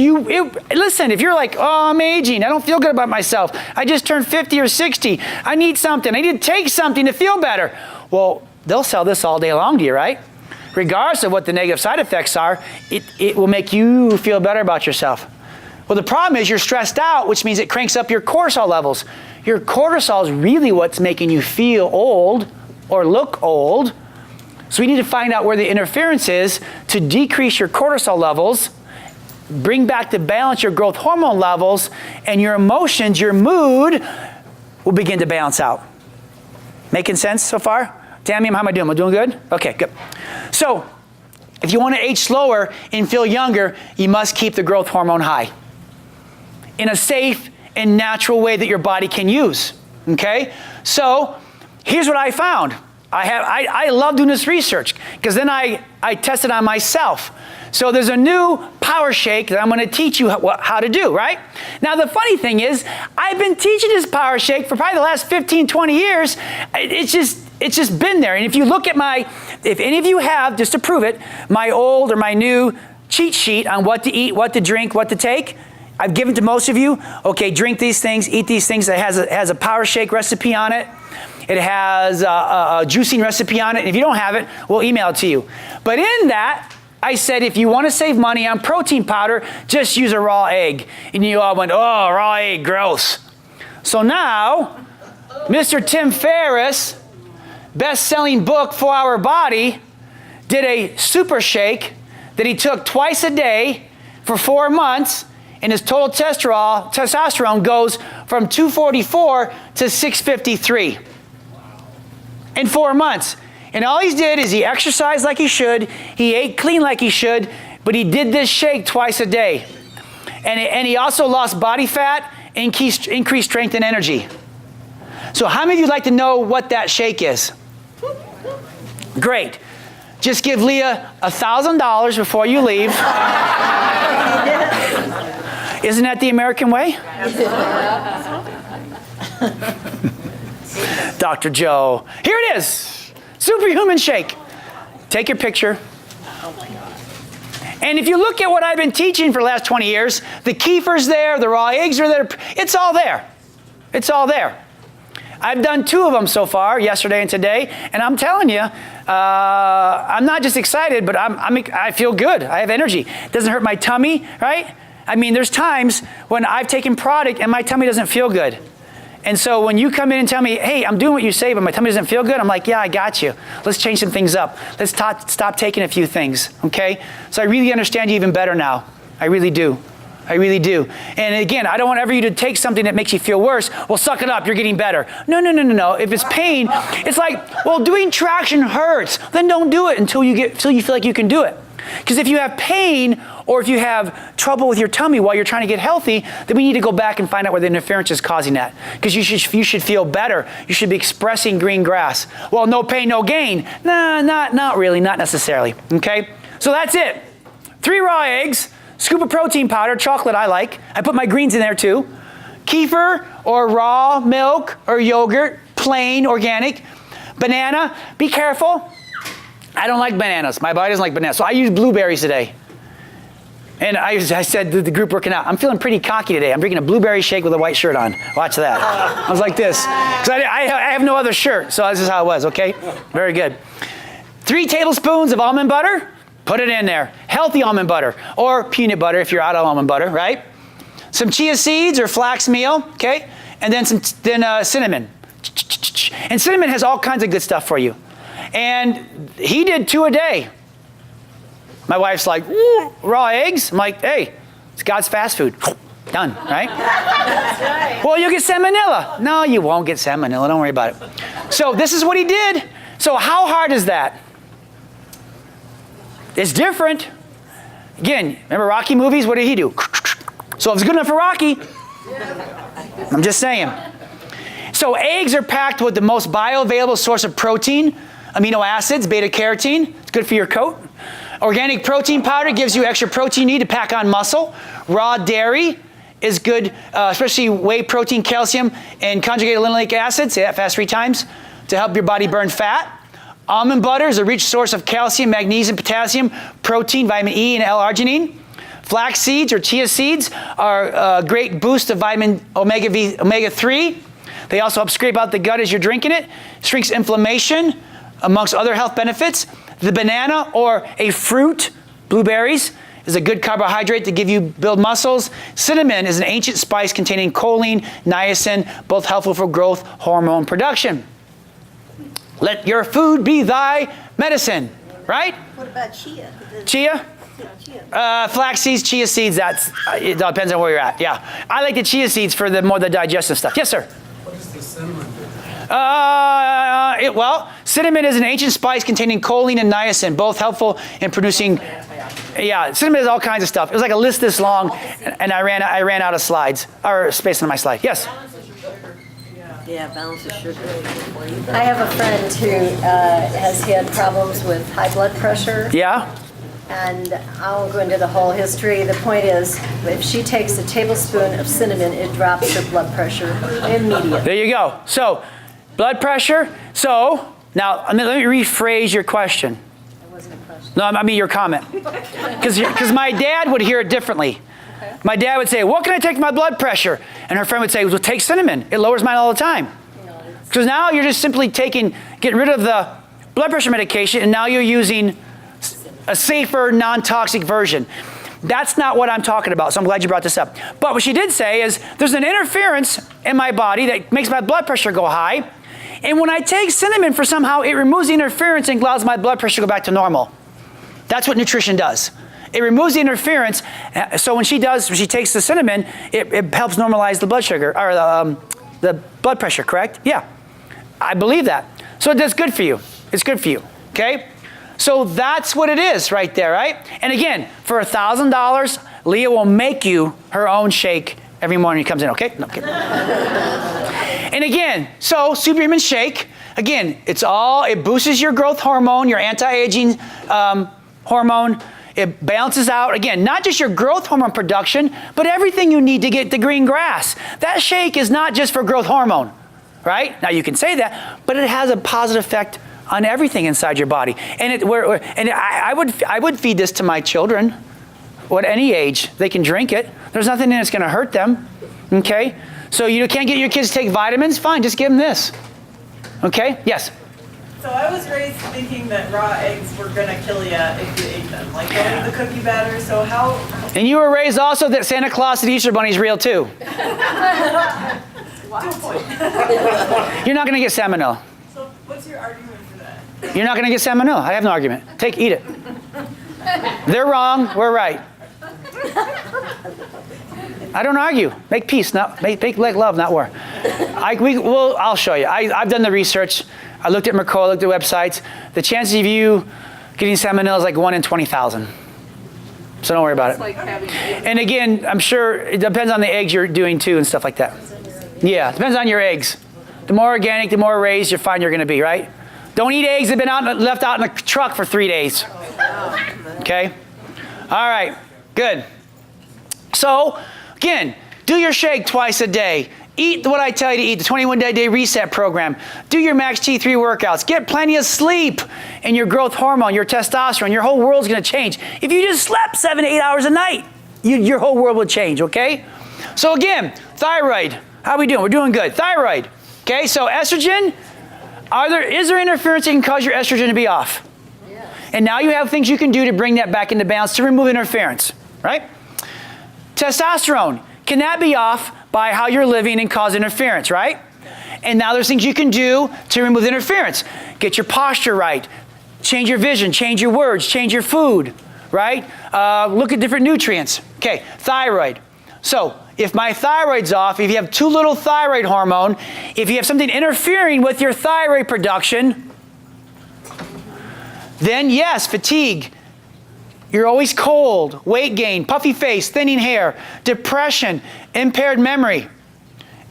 A: listen, if you're like, oh, I'm aging, I don't feel good about myself, I just turned 50 or 60, I need something, I need to take something to feel better. Well, they'll sell this all day long to you, right? Regardless of what the negative side effects are, it will make you feel better about yourself. Well, the problem is you're stressed out, which means it cranks up your cortisol levels. Your cortisol is really what's making you feel old or look old. So we need to find out where the interference is to decrease your cortisol levels, bring back to balance your growth hormone levels, and your emotions, your mood will begin to balance out. Making sense so far? Tammy, how am I doing? Am I doing good? Okay, good. So if you want to age slower and feel younger, you must keep the growth hormone high in a safe and natural way that your body can use, okay? So here's what I found. I love doing this research because then I tested on myself. So there's a new power shake that I'm going to teach you how to do, right? Now the funny thing is, I've been teaching this power shake for probably the last 15, 20 years. It's just been there. And if you look at if any of you have, just to prove it, my old or my new cheat sheet on what to eat, what to drink, what to take, I've given to most of you. Okay, drink these things, eat these things. It has a power shake recipe on it. It has a juicing recipe on it. And if you don't have it, we'll email it to you. But in that, I said, if you want to save money on protein powder, just use a raw egg. And you all went, oh, raw egg, gross. So now, Mr. Tim Ferriss, best-selling book, 4-Hour Body, did a super shake that he took twice a day for 4 months, and his total testosterone goes from 244 to 653 in 4 months. And all he did is he exercised like he should, he ate clean like he should, but he did this shake twice a day. And he also lost body fat, increased strength and energy. So how many of you would like to know what that shake is? Great. Just give Leah $1,000 before you leave. Isn't that the American way? Dr. Joe. Here it is. Superhuman Shake. Take your picture. Oh my God. And if you look at what I've been teaching for the last 20 years, the kefir's there, the raw eggs are there. It's all there. It's all there. I've done 2 of them so far, yesterday and today, and I'm telling you, I'm not just excited, but I feel good. I have energy. It doesn't hurt my tummy, right? I mean, there's times when I've taken product and my tummy doesn't feel good. And so when you come in and tell me, hey, I'm doing what you say, but my tummy doesn't feel good, I'm like, yeah, I got you. Let's change some things up. Let's stop taking a few things, okay? So I really understand you even better now. I really do. I really do. And again, I don't want ever you to take something that makes you feel worse. Well, suck it up. You're getting better. No, no, no, no, no. If it's pain, it's like, well, doing traction hurts. Then don't do it until you feel like you can do it. Because if you have pain or if you have trouble with your tummy while you're trying to get healthy, then we need to go back and find out where the interference is causing that. Because you should feel better. You should be expressing green grass. Well, no pain, no gain. Nah, not really, not necessarily. Okay? So that's it. 3 raw eggs, scoop of protein powder, chocolate I like. I put my greens in there too. Kefir or raw milk or yogurt, plain, organic. Banana, be careful. I don't like bananas. My body doesn't like bananas. So I use blueberries today. And I said to the group working out, I'm feeling pretty cocky today. I'm drinking a blueberry shake with a white shirt on. Watch that. I was like this. Because I have no other shirt. So this is how it was, okay? Very good. 3 tablespoons of almond butter. Put it in there. Healthy almond butter. Or peanut butter if you're out of almond butter, right? Some chia seeds or flax meal, okay? And then cinnamon. And cinnamon has all kinds of good stuff for you. And he did 2 a day. My wife's like, raw eggs? I'm like, hey, it's God's fast food. Done, right?
B: That's right.
A: Well, you'll get salmonella. No, you won't get salmonella. Don't worry about it. So this is what he did. So how hard is that? It's different. Again, remember Rocky movies? What did he do? So if it's good enough for Rocky, I'm just saying. So eggs are packed with the most bioavailable source of protein, amino acids, beta-carotene. It's good for your coat. Organic protein powder gives you extra protein you need to pack on muscle. Raw dairy is good, especially whey protein, calcium, and conjugated linoleic acid. Say that fast 3 times to help your body burn fat. Almond butter is a rich source of calcium, magnesium, potassium, protein, vitamin E, and L-arginine. Flax seeds or chia seeds are a great boost of vitamin omega-3. They also help scrape out the gut as you're drinking it. Shrinks inflammation, amongst other health benefits. The banana or a fruit, blueberries, is a good carbohydrate to build muscles. Cinnamon is an ancient spice containing choline, niacin, both helpful for growth hormone production. Let your food be thy medicine, right?
D: What about chia?
A: Chia?
D: Chia.
A: Flax seeds, chia seeds, it depends on where you're at, yeah. I like the chia seeds for the more the digestive stuff. Yes, sir?
E: What does the cinnamon do?
A: Well, cinnamon is an ancient spice containing choline and niacin, both helpful in producing, yeah, cinnamon has all kinds of stuff. It was like a list this long, and I ran out of slides, or space on my slide. Yes?
D: Yeah, balance of sugar.
B: I have a friend who has had problems with high blood pressure,
A: Yeah?
B: and I won't go into the whole history. The point is, if she takes a tablespoon of cinnamon, it drops her blood pressure immediately.
A: There you go. So, blood pressure. So, now let me rephrase your question.
B: That wasn't a question.
A: No, I mean your comment. Because my dad would hear it differently.
B: Okay.
A: My dad would say, what can I take for my blood pressure? And her friend would say, well, take cinnamon. It lowers mine all the time. Because now you're just simply getting rid of the blood pressure medication, and now you're using a safer, non-toxic version. That's not what I'm talking about, so I'm glad you brought this up. But what she did say is, there's an interference in my body that makes my blood pressure go high, and when I take cinnamon for somehow, it removes the interference and allows my blood pressure to go back to normal. That's what nutrition does. It removes the interference, so when she takes the cinnamon, it helps normalize the blood sugar, or the blood pressure, correct? Yeah, I believe that. So that's good for you. It's good for you, okay? So that's what it is right there, right? And again, for $1,000, Leah will make you her own shake every morning he comes in, okay? No, kidding. And again, so Superhuman Shake, again, it boosts your growth hormone, your anti-aging hormone. It balances out, again, not just your growth hormone production, but everything you need to get the green grass. That shake is not just for growth hormone, right? Now you can say that, but it has a positive effect on everything inside your body. And I would feed this to my children at any age. They can drink it. There's nothing that's going to hurt them, okay? So you can't get your kids to take vitamins? Fine, just give them this, okay? Yes?
F: So I was raised thinking that raw eggs were gonna kill you if you ate them, like going to the cookie batter. So how?
A: And you were raised also that Santa Claus and Easter Bunny is real too. You're not gonna get salmonella.
F: So what's your argument for that?
A: You're not gonna get salmonella. I have no argument. Eat it. They're wrong, we're right. I don't argue. Make peace, not make love, not war. I'll show you. I've done the research. I looked at Mercola, looked at websites. The chances of you getting salmonella is like 1 in 20,000. So don't worry about it.
E: Like having
A: And again, I'm sure it depends on the eggs you're doing too and stuff like that. Yeah, it depends on your eggs. The more organic, the more raised, you're fine you're going to be, right? Don't eat eggs that have been left out in a truck for 3 days. Okay? All right, good. So, again, do your shake twice a day. Eat what I tell you to eat, the 21-day reset program. Do your max T3 workouts. Get plenty of sleep. And your growth hormone, your testosterone, your whole world's going to change. If you just slept 7 to 8 hours a night, your whole world would change, okay? So again, thyroid. How are we doing? We're doing good. Thyroid. Okay, so estrogen, is there interference that can cause your estrogen to be off? Yes. And now you have things you can do to bring that back into balance to remove interference, right? Testosterone, can that be off by how you're living and cause interference, right? And now there's things you can do to remove interference. Get your posture right, change your vision, change your words, change your food, right? Look at different nutrients. Okay, thyroid. So if my thyroid's off, if you have too little thyroid hormone, if you have something interfering with your thyroid production, then yes, fatigue. You're always cold, weight gain, puffy face, thinning hair, depression, impaired memory,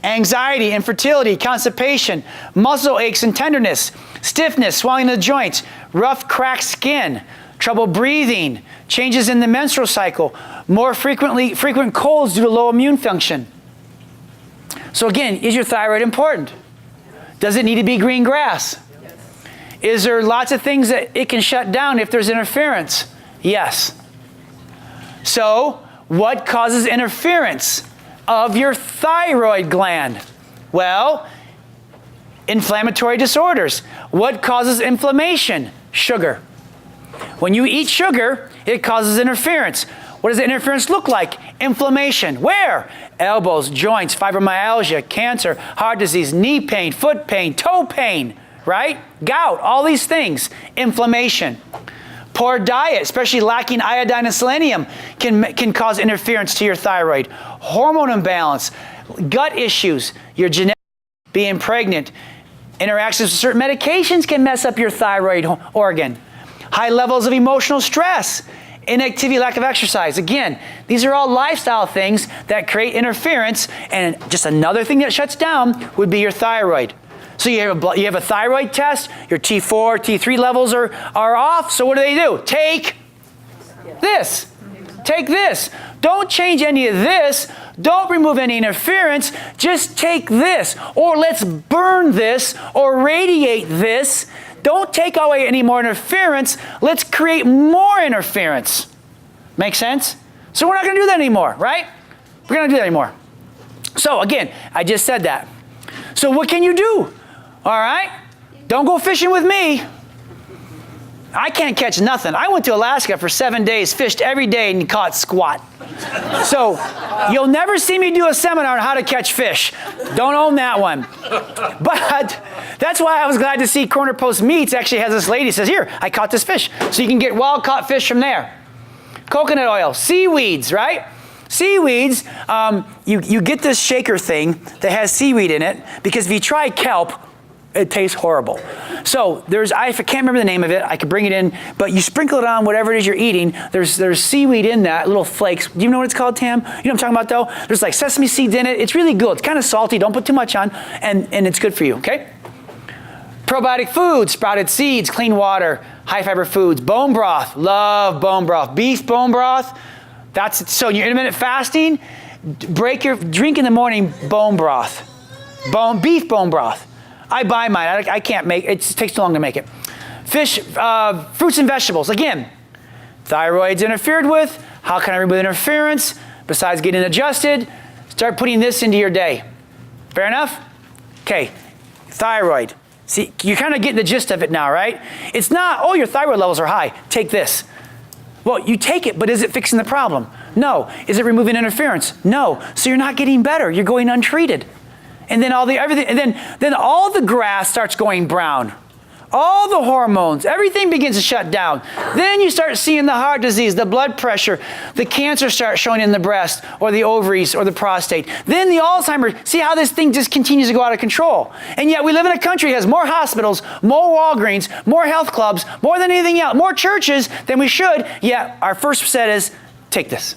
A: anxiety, infertility, constipation, muscle aches and tenderness, stiffness, swelling of the joints, rough, cracked skin, trouble breathing, changes in the menstrual cycle, more frequent colds due to low immune function. So again, is your thyroid important? Does it need to be green grass? Yes. Is there lots of things that it can shut down if there's interference? Yes. So what causes interference of your thyroid gland? Well, inflammatory disorders. What causes inflammation? Sugar. When you eat sugar, it causes interference. What does the interference look like? Inflammation. Where? Elbows, joints, fibromyalgia, cancer, heart disease, knee pain, foot pain, toe pain, right? Gout, all these things. Inflammation. Poor diet, especially lacking iodine and selenium, can cause interference to your thyroid. Hormone imbalance, gut issues, your genetics, being pregnant, interactions with certain medications can mess up your thyroid organ. High levels of emotional stress, inactivity, lack of exercise. Again, these are all lifestyle things that create interference, and just another thing that shuts down would be your thyroid. So you have a thyroid test, your T4, T3 levels are off, so what do? Take this. Take this. Don't change any of this. Don't remove any interference. Just take this. Or let's burn this or radiate this. Don't take away any more interference. Let's create more interference. Make sense? So we're not going to do that anymore, right? We're going to do that anymore. So again, I just said that. So what can you do? All right? Don't go fishing with me. I can't catch nothing. I went to Alaska for 7 days, fished every day, and caught squat. So you'll never see me do a seminar on how to catch fish. Don't own that one. But that's why I was glad to see Corner Post Meats actually has this lady says, here, I caught this fish. So you can get wild-caught fish from there. Coconut oil, seaweeds, right? Seaweeds, you get this shaker thing that has seaweed in it because if you try kelp, it tastes horrible. So I can't remember the name of it. I could bring it in, but you sprinkle it on whatever it is you're eating. There's seaweed in that, little flakes. Do you know what it's called, Tam? You know what I'm talking about, though? There's like sesame seeds in it. It's really good. It's kind of salty. Don't put too much on, and it's good for you, okay? Probiotic foods, sprouted seeds, clean water, high fiber foods, bone broth. Love bone broth. Beef bone broth. So you're intermittent fasting, drink in the morning bone broth. Beef bone broth. I buy mine. I can't make it. It takes too long to make it. Fish, fruits and vegetables. Again, thyroid's interfered with. How can I remove interference? Besides getting adjusted, start putting this into your day. Fair enough? Okay, thyroid. See, you're kind of getting the gist of it now, right? It's not, oh, your thyroid levels are high. Take this. Well, you take it, but is it fixing the problem? No. Is it removing interference? No. So you're not getting better. You're going untreated. And then then all the grass starts going brown. All the hormones, everything begins to shut down. Then you start seeing the heart disease, the blood pressure, the cancer starts showing in the breast or the ovaries or the prostate. Then the Alzheimer's. See how this thing just continues to go out of control. And yet we live in a country that has more hospitals, more Walgreens, more health clubs, more than anything else, more churches than we should. Yet our first set is, take this.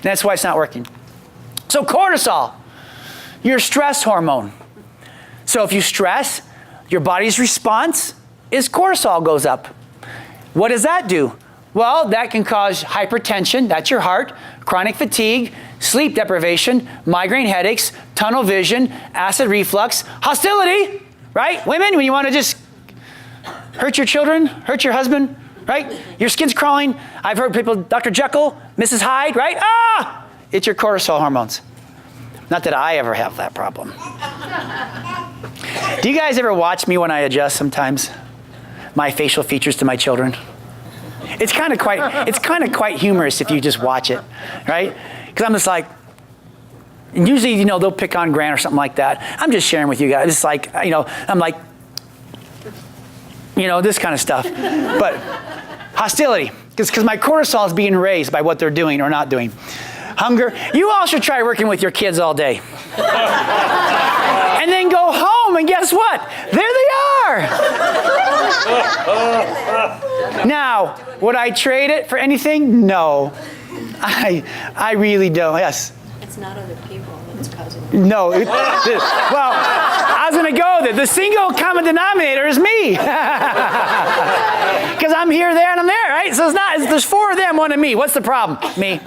A: That's why it's not working. So cortisol, your stress hormone. So if you stress, your body's response is cortisol goes up. What does that do? Well, that can cause hypertension, that's your heart, chronic fatigue, sleep deprivation, migraine headaches, tunnel vision, acid reflux, hostility, right? Women, when you want to just hurt your children, hurt your husband, right? Your skin's crawling. I've heard people, Dr. Jekyll, Mrs. Hyde, right? Ah! It's your cortisol hormones. Not that I ever have that problem. Do you guys ever watch me when I adjust sometimes? My facial features to my children? It's kind of quite humorous if you just watch it, right? Because I'm just like, and usually, you know, they'll pick on Grant or something like that. I'm just sharing with you guys. It's like, you know, I'm like, you know, this kind of stuff. But hostility, because my cortisol is being raised by what they're doing or not doing. Hunger. You all should try working with your kids all day. And then go home and guess what? There they are. Now, would I trade it for anything? No. I really don't. Yes.
B: It's not other people that's causing it.
A: No. Well, I was going to go there. The single common denominator is me. Because I'm here, there, and I'm there, right? So there's 4 of them, 1 of me. What's the problem? Me.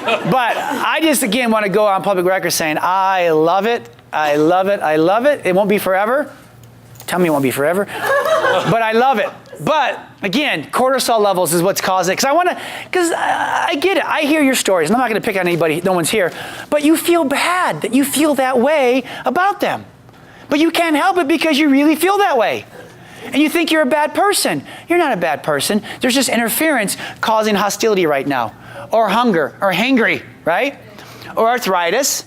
A: But I just, again, want to go on public record saying, I love it. I love it. I love it. It won't be forever. Tell me it won't be forever. But I love it. But again, cortisol levels is what's causing it. Because I get it. I hear your stories. And I'm not going to pick on anybody. No one's here. But you feel bad that you feel that way about them. But you can't help it because you really feel that way. And you think you're a bad person. You're not a bad person. There's just interference causing hostility right now. Or hunger, or hangry, right? Or arthritis,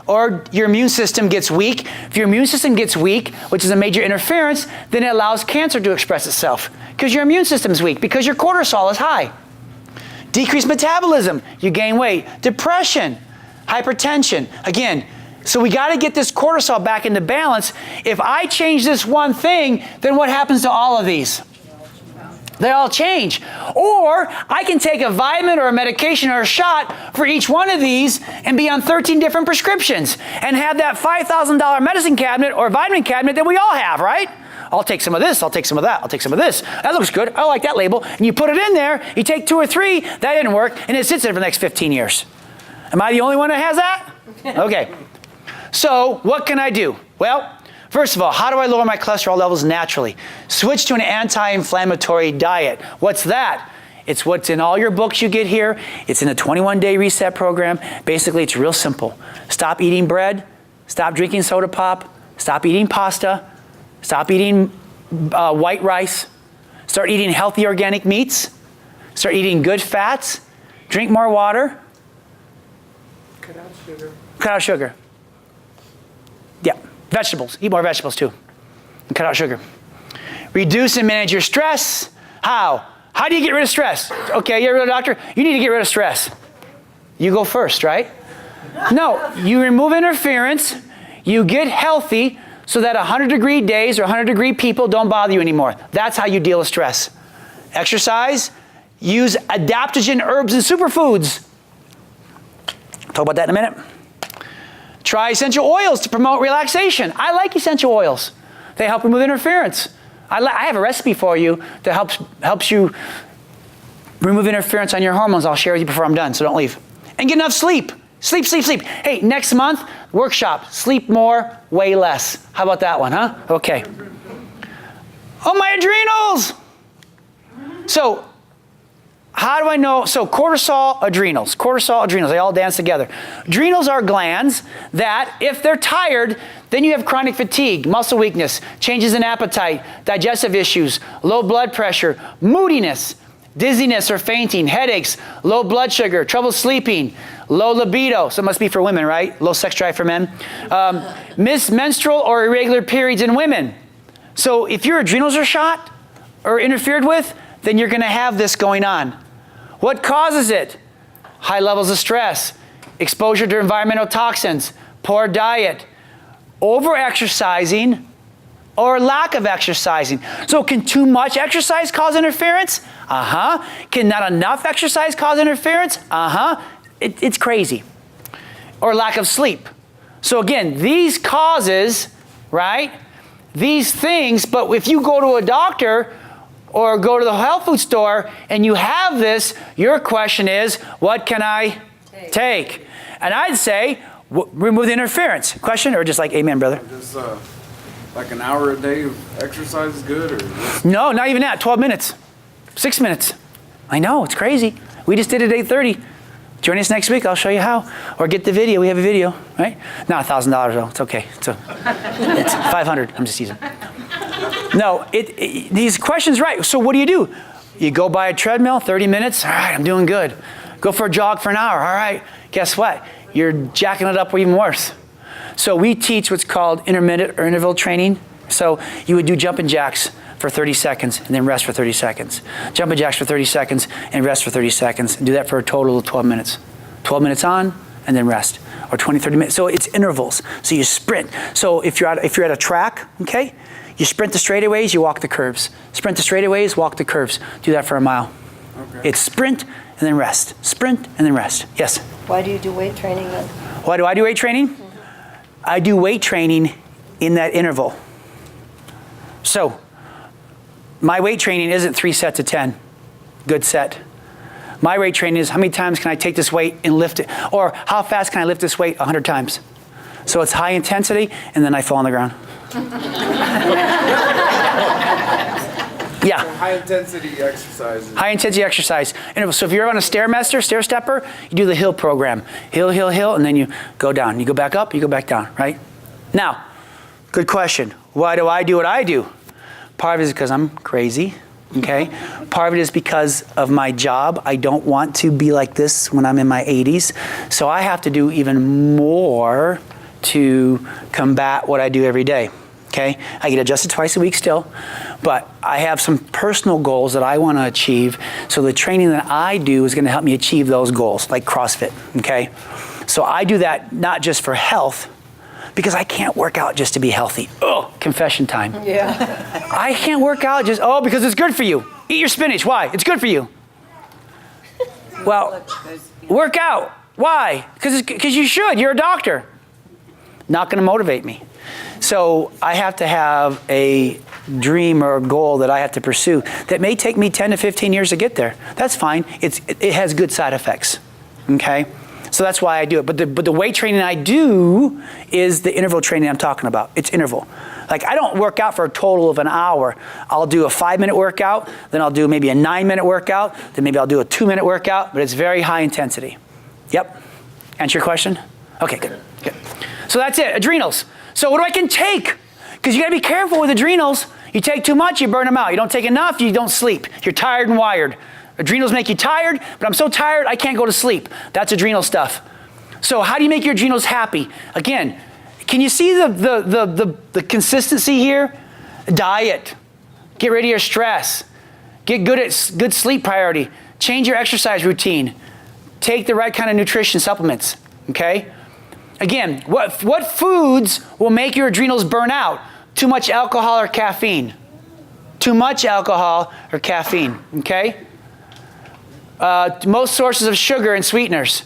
A: or your immune system gets weak. If your immune system gets weak, which is a major interference, then it allows cancer to express itself because your immune system's weak, because your cortisol is high. Decreased metabolism, you gain weight. Depression, hypertension. Again, so we got to get this cortisol back into balance. If I change this one thing, then what happens to all of these? They all change. Or I can take a vitamin or a medication or a shot for each one of these and be on 13 different prescriptions and have that $5,000 medicine cabinet or vitamin cabinet that we all have, right? I'll take some of this, I'll take some of that, I'll take some of this. That looks good, I like that label. And you put it in there, you take 2 or 3, that didn't work, and it sits there for the next 15 years. Am I the only one that has that? Okay. So what can I do? Well, first of all, how do I lower my cholesterol levels naturally? Switch to an anti-inflammatory diet. What's that? It's what's in all your books you get here. It's in the 21-day reset program. Basically, it's real simple. Stop eating bread. Stop drinking soda pop. Stop eating pasta. Stop eating white rice. Start eating healthy organic meats. Start eating good fats. Drink more water.
E: Cut out sugar.
A: Cut out sugar. Yeah. Vegetables. Eat more vegetables too. And cut out sugar. Reduce and manage your stress. How? How do you get rid of stress? Okay, you're a doctor. You need to get rid of stress. You go first, right? No, you remove interference. You get healthy so that 100-degree days or 100-degree people don't bother you anymore. That's how you deal with stress. Exercise. Use adaptogen herbs and superfoods. Talk about that in a minute. Try essential oils to promote relaxation. I like essential oils. They help remove interference. I have a recipe for you that helps you remove interference on your hormones. I'll share with you before I'm done, so don't leave. And get enough sleep. Sleep, sleep, sleep. Hey, next month, workshop. Sleep more, way less. How about that one, huh? Okay. Oh, my adrenals! So, how do I know? So cortisol, adrenals, they all dance together. Adrenals are glands that, if they're tired, then you have chronic fatigue, muscle weakness, changes in appetite, digestive issues, low blood pressure, moodiness, dizziness or fainting, headaches, low blood sugar, trouble sleeping, low libido. So it must be for women, right? Low sex drive for men. Menstrual or irregular periods in women. So if your adrenals are shot or interfered with, then you're going to have this going on. What causes it? High levels of stress, exposure to environmental toxins, poor diet, over-exercising, or lack of exercising. So can too much exercise cause interference? Uh-huh. Can not enough exercise cause interference? Uh-huh. It's crazy. Or lack of sleep. So again, these causes, right? These things, but if you go to a doctor or go to the health food store and you have this, your question is, what can I take? And I'd say, remove the interference. Question or just like, amen, brother?
G: Just like an hour a day of exercise is good, or just...
A: No, not even that. 12 minutes, 6 minutes. I know, it's crazy. We just did it at 8:30. Join us next week. I'll show you how. Or get the video. We have a video, right? Not $1,000 though. It's okay. It's 500. I'm just teasing. No, these questions, right? So what do? You go by a treadmill, 30 minutes. All right, I'm doing good. Go for a jog for an hour. All right. Guess what? You're jacking it up even worse. So we teach what's called intermittent or interval training. So you would do jumping jacks for 30 seconds and then rest for 30 seconds. Jumping jacks for 30 seconds and rest for 30 seconds. And do that for a total of 12 minutes. 12 minutes on and then rest. Or 20, 30 minutes. So it's intervals. So you sprint. So if you're at a track, okay, you sprint the straightaways, you walk the curves. Sprint the straightaways, walk the curves. Do that for a mile. Okay. It's sprint and then rest. Sprint and then rest. Yes?
B: Why do you do weight training then?
A: Why do I do weight training? I do weight training in that interval. So, my weight training isn't 3 sets of 10. Good set. My weight training is how many times can I take this weight and lift it? Or how fast can I lift this weight 100 times? So it's high intensity and then I fall on the ground. Yeah.
G: High intensity exercises.
A: High intensity exercise. So if you're on a stair stepper, you do the hill program. Hill, hill, hill, and then you go down. You go back up, you go back down, right? Now, good question. Why do I do what I do? Part of it is because I'm crazy, okay? Part of it is because of my job. I don't want to be like this when I'm in my 80s. So I have to do even more to combat what I do every day. Okay, I get adjusted twice a week still, but I have some personal goals that I want to achieve. So the training that I do is going to help me achieve those goals, like CrossFit. Okay, so I do that not just for health, because I can't work out just to be healthy. Oh, confession time.
B: Yeah.
A: I can't work out just because it's good for you. Eat your spinach. Why? It's good for you. Well, work out. Why? Because you should. You're a doctor. Not going to motivate me. So I have to have a dream or a goal that I have to pursue that may take me 10 to 15 years to get there. That's fine. It has good side effects. Okay? So that's why I do it. But the weight training I do is the interval training I'm talking about. It's interval. Like I don't work out for a total of an hour. I'll do a 5-minute workout, then I'll do maybe a 9-minute workout, then maybe I'll do a 2-minute workout, but it's very high intensity. Yep. Answer your question? Okay, good. So that's it, adrenals. So what do I can take? Because you got to be careful with adrenals. You take too much, you burn them out. You don't take enough, you don't sleep. You're tired and wired. Adrenals make you tired, but I'm so tired I can't go to sleep. That's adrenal stuff. So how do you make your adrenals happy? Again, can you see the consistency here? Diet. Get rid of your stress. Get good at good sleep priority. Change your exercise routine. Take the right kind of nutrition supplements. Okay? Again, what foods will make your adrenals burn out? Too much alcohol or caffeine. Too much alcohol or caffeine, okay? Most sources of sugar and sweeteners.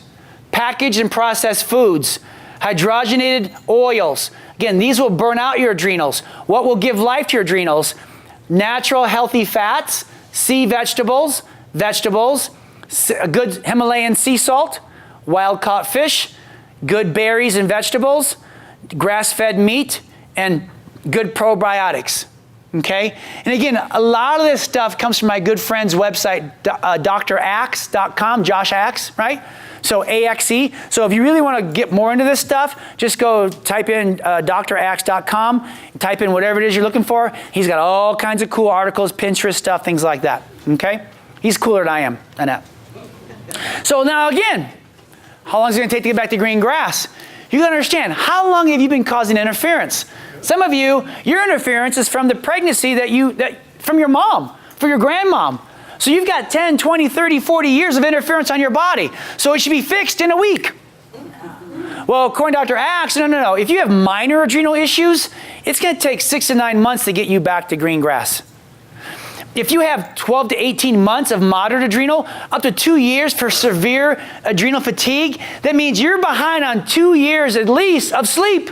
A: Packaged and processed foods. Hydrogenated oils. Again, these will burn out your adrenals. What will give life to your adrenals? Natural healthy fats, sea vegetables, good Himalayan sea salt, wild-caught fish, good berries and vegetables, grass-fed meat, and good probiotics, okay? And again, a lot of this stuff comes from my good friend's website, draxe.com, Josh Axe, right? So AXE. So if you really want to get more into this stuff, just go type in draxe.com, type in whatever it is you're looking for. He's got all kinds of cool articles, Pinterest stuff, things like that, okay? He's cooler than I am, Annette. So now again, how long is it going to take to get back to green grass? You got to understand, how long have you been causing interference? Some of you, your interference is from the pregnancy from your mom, from your grandmom. So you've got 10, 20, 30, 40 years of interference on your body. So it should be fixed in a week. Well, according to Dr. Axe, no. If you have minor adrenal issues, it's going to take 6 to 9 months to get you back to green grass. If you have 12 to 18 months of moderate adrenal, up to 2 years for severe adrenal fatigue, that means you're behind on 2 years at least of sleep.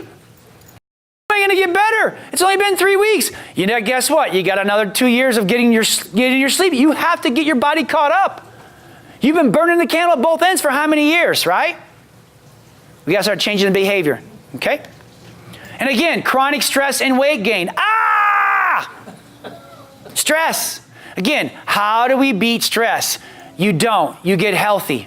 A: How am I going to get better? It's only been 3 weeks. You know, guess what? You got another 2 years of getting your sleep. You have to get your body caught up. You've been burning the candle at both ends for how many years, right? We got to start changing the behavior, okay? And again, chronic stress and weight gain. Stress. Again, how do we beat stress? You don't. You get healthy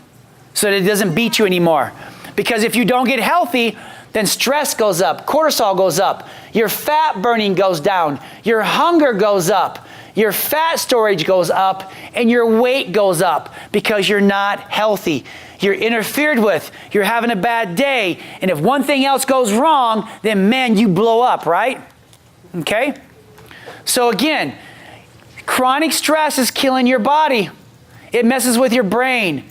A: so that it doesn't beat you anymore. Because if you don't get healthy, then stress goes up, cortisol goes up, your fat burning goes down, your hunger goes up, your fat storage goes up, and your weight goes up because you're not healthy. You're interfered with, you're having a bad day, and if one thing else goes wrong, then man, you blow up, right? Okay? So again, chronic stress is killing your body. It messes with your brain.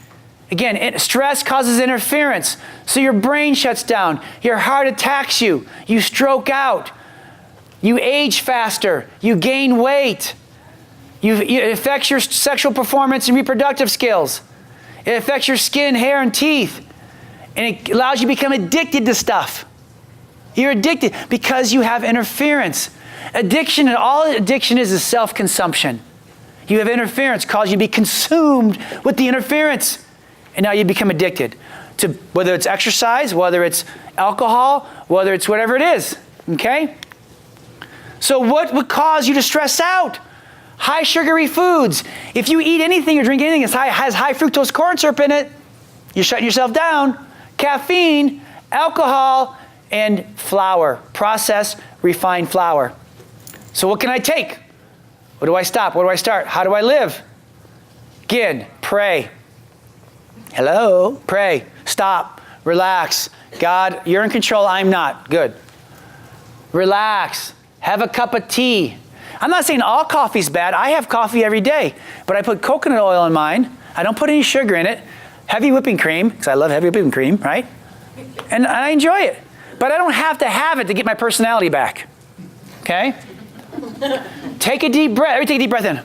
A: Again, stress causes interference, so your brain shuts down, your heart attacks you, you stroke out, you age faster, you gain weight, it affects your sexual performance and reproductive skills. It affects your skin, hair, and teeth, and it allows you to become addicted to stuff. You're addicted because you have interference. Addiction, and all addiction is self-consumption. You have interference, causes you to be consumed with the interference. And now you become addicted to whether it's exercise, whether it's alcohol, whether it's whatever it is, okay? So what would cause you to stress out? High sugary foods. If you eat anything or drink anything that has high fructose corn syrup in it, you're shutting yourself down. Caffeine, alcohol, and flour, processed, refined flour. So what can I take? What do I stop? What do I start? How do I live? Again, pray. Hello? Pray. Stop. Relax. God, you're in control. I'm not. Good. Relax. Have a cup of tea. I'm not saying all coffee's bad. I have coffee every day, but I put coconut oil in mine. I don't put any sugar in it. Heavy whipping cream, because I love heavy whipping cream, right? And I enjoy it. But I don't have to have it to get my personality back. Okay? Take a deep breath. Everybody take a deep breath in.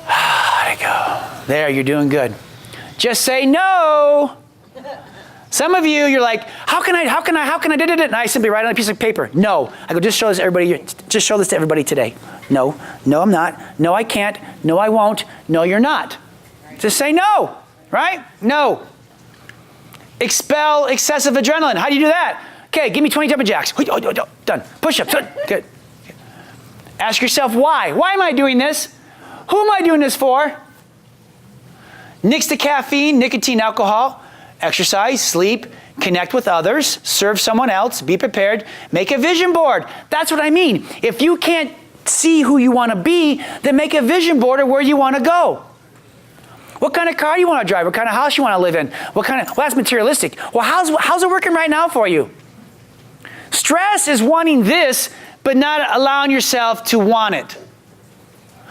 A: There you go. There, you're doing good. Just say no. Some of you, you're like, how can I, and I simply write on a piece of paper, no. I go, just show this to everybody today. No, I'm not. No, I can't. No, I won't. No, you're not. Just say no, right? No. Expel excessive adrenaline. How do you do that? Okay, give me 20 jumping jacks. Done. Push-ups. Good. Ask yourself why. Why am I doing this? Who am I doing this for? Nix the caffeine, nicotine, alcohol, exercise, sleep, connect with others, serve someone else, be prepared, make a vision board. That's what I mean. If you can't see who you want to be, then make a vision board of where you want to go. What kind of car do you want to drive? What kind of house you want to live in? Well, that's materialistic. Well, how's it working right now for you? Stress is wanting this, but not allowing yourself to want it.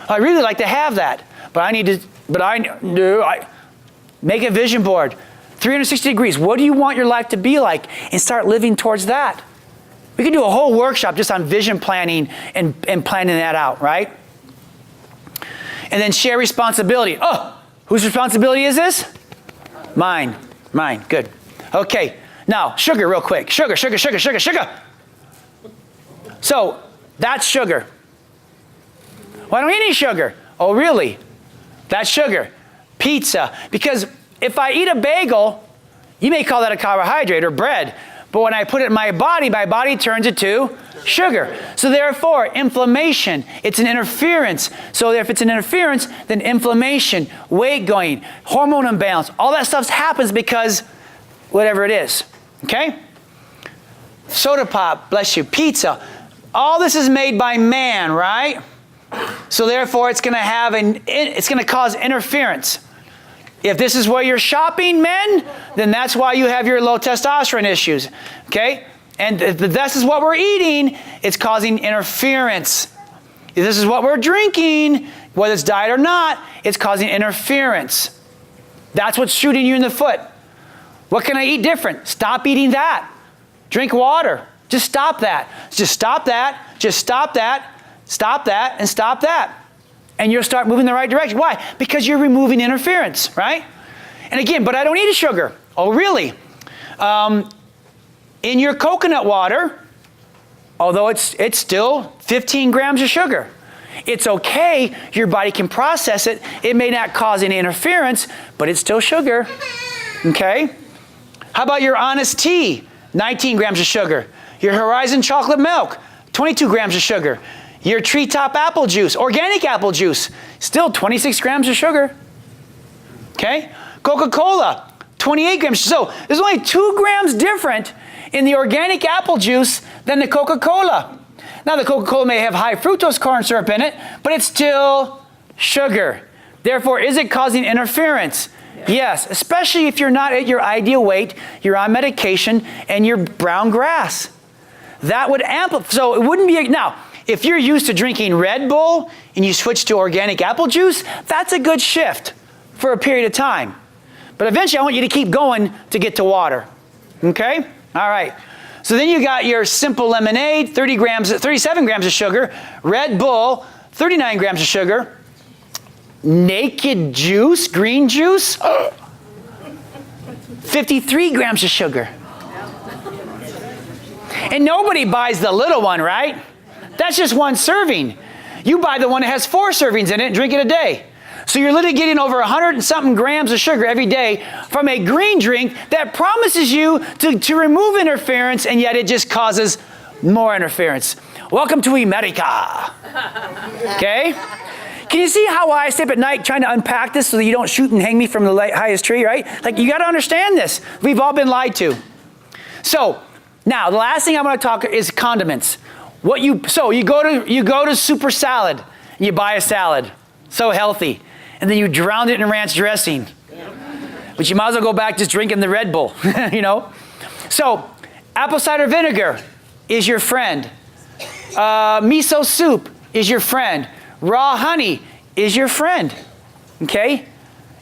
A: I really like to have that, but I make a vision board. 360 degrees. What do you want your life to be like? And start living towards that. We can do a whole workshop just on vision planning and planning that out, right? And then share responsibility. Oh, whose responsibility is this? Mine. Good. Okay. Now, sugar real quick. Sugar. So, that's sugar. Well, I don't eat any sugar. Oh, really? That's sugar. Pizza. Because if I eat a bagel, you may call that a carbohydrate or bread. But when I put it in my body turns it to sugar. So therefore, inflammation, it's an interference. So if it's an interference, then inflammation, weight gain, hormone imbalance, all that stuff happens because whatever it is. Okay? Soda pop, bless you, pizza. All this is made by man, right? So therefore, it's going to cause interference. If this is where you're shopping, men, then that's why you have your low testosterone issues, okay? And if this is what we're eating, it's causing interference. If this is what we're drinking, whether it's diet or not, it's causing interference. That's what's shooting you in the foot. What can I eat different? Stop eating that. Drink water. Just stop that. Just stop that. Just stop that. Stop that and stop that. And you'll start moving in the right direction. Why? Because you're removing interference, right? And again, but I don't eat sugar. Oh, really? In your coconut water, although it's still 15 grams of sugar. It's okay, your body can process it. It may not cause any interference, but it's still sugar, okay? How about your Honest Tea? 19 grams of sugar. Your Horizon chocolate milk, 22 grams of sugar. Your Treetop apple juice, organic apple juice, still 26 grams of sugar, okay? Coca-Cola, 28 grams. So there's only 2 grams different in the organic apple juice than the Coca-Cola. Now the Coca-Cola may have high fructose corn syrup in it, but it's still sugar. Therefore, is it causing interference? Yes, especially if you're not at your ideal weight, you're on medication, and you're brown grass. That would amplify. So it wouldn't be, now, if you're used to drinking Red Bull and you switch to organic apple juice, that's a good shift for a period of time. But eventually I want you to keep going to get to water. Okay? All right. So then you got your simple lemonade, 37 grams of sugar. Red Bull, 39 grams of sugar. Naked juice, green juice, 53 grams of sugar. And nobody buys the little one, right? That's just one serving. You buy the one that has 4 servings in it and drink it a day. So you're literally getting over 100 and something grams of sugar every day from a green drink that promises you to remove interference, and yet it just causes more interference. Welcome to America. Okay? Can you see how I stay up at night trying to unpack this so that you don't shoot and hang me from the highest tree, right? Like, you got to understand this. We've all been lied to. So now the last thing I want to talk is condiments. So you go to Super Salad and you buy a salad, so healthy, and then you drown it in ranch dressing. But you might as well go back just drinking the Red Bull, you know? So apple cider vinegar is your friend. Miso soup is your friend. Raw honey is your friend, okay?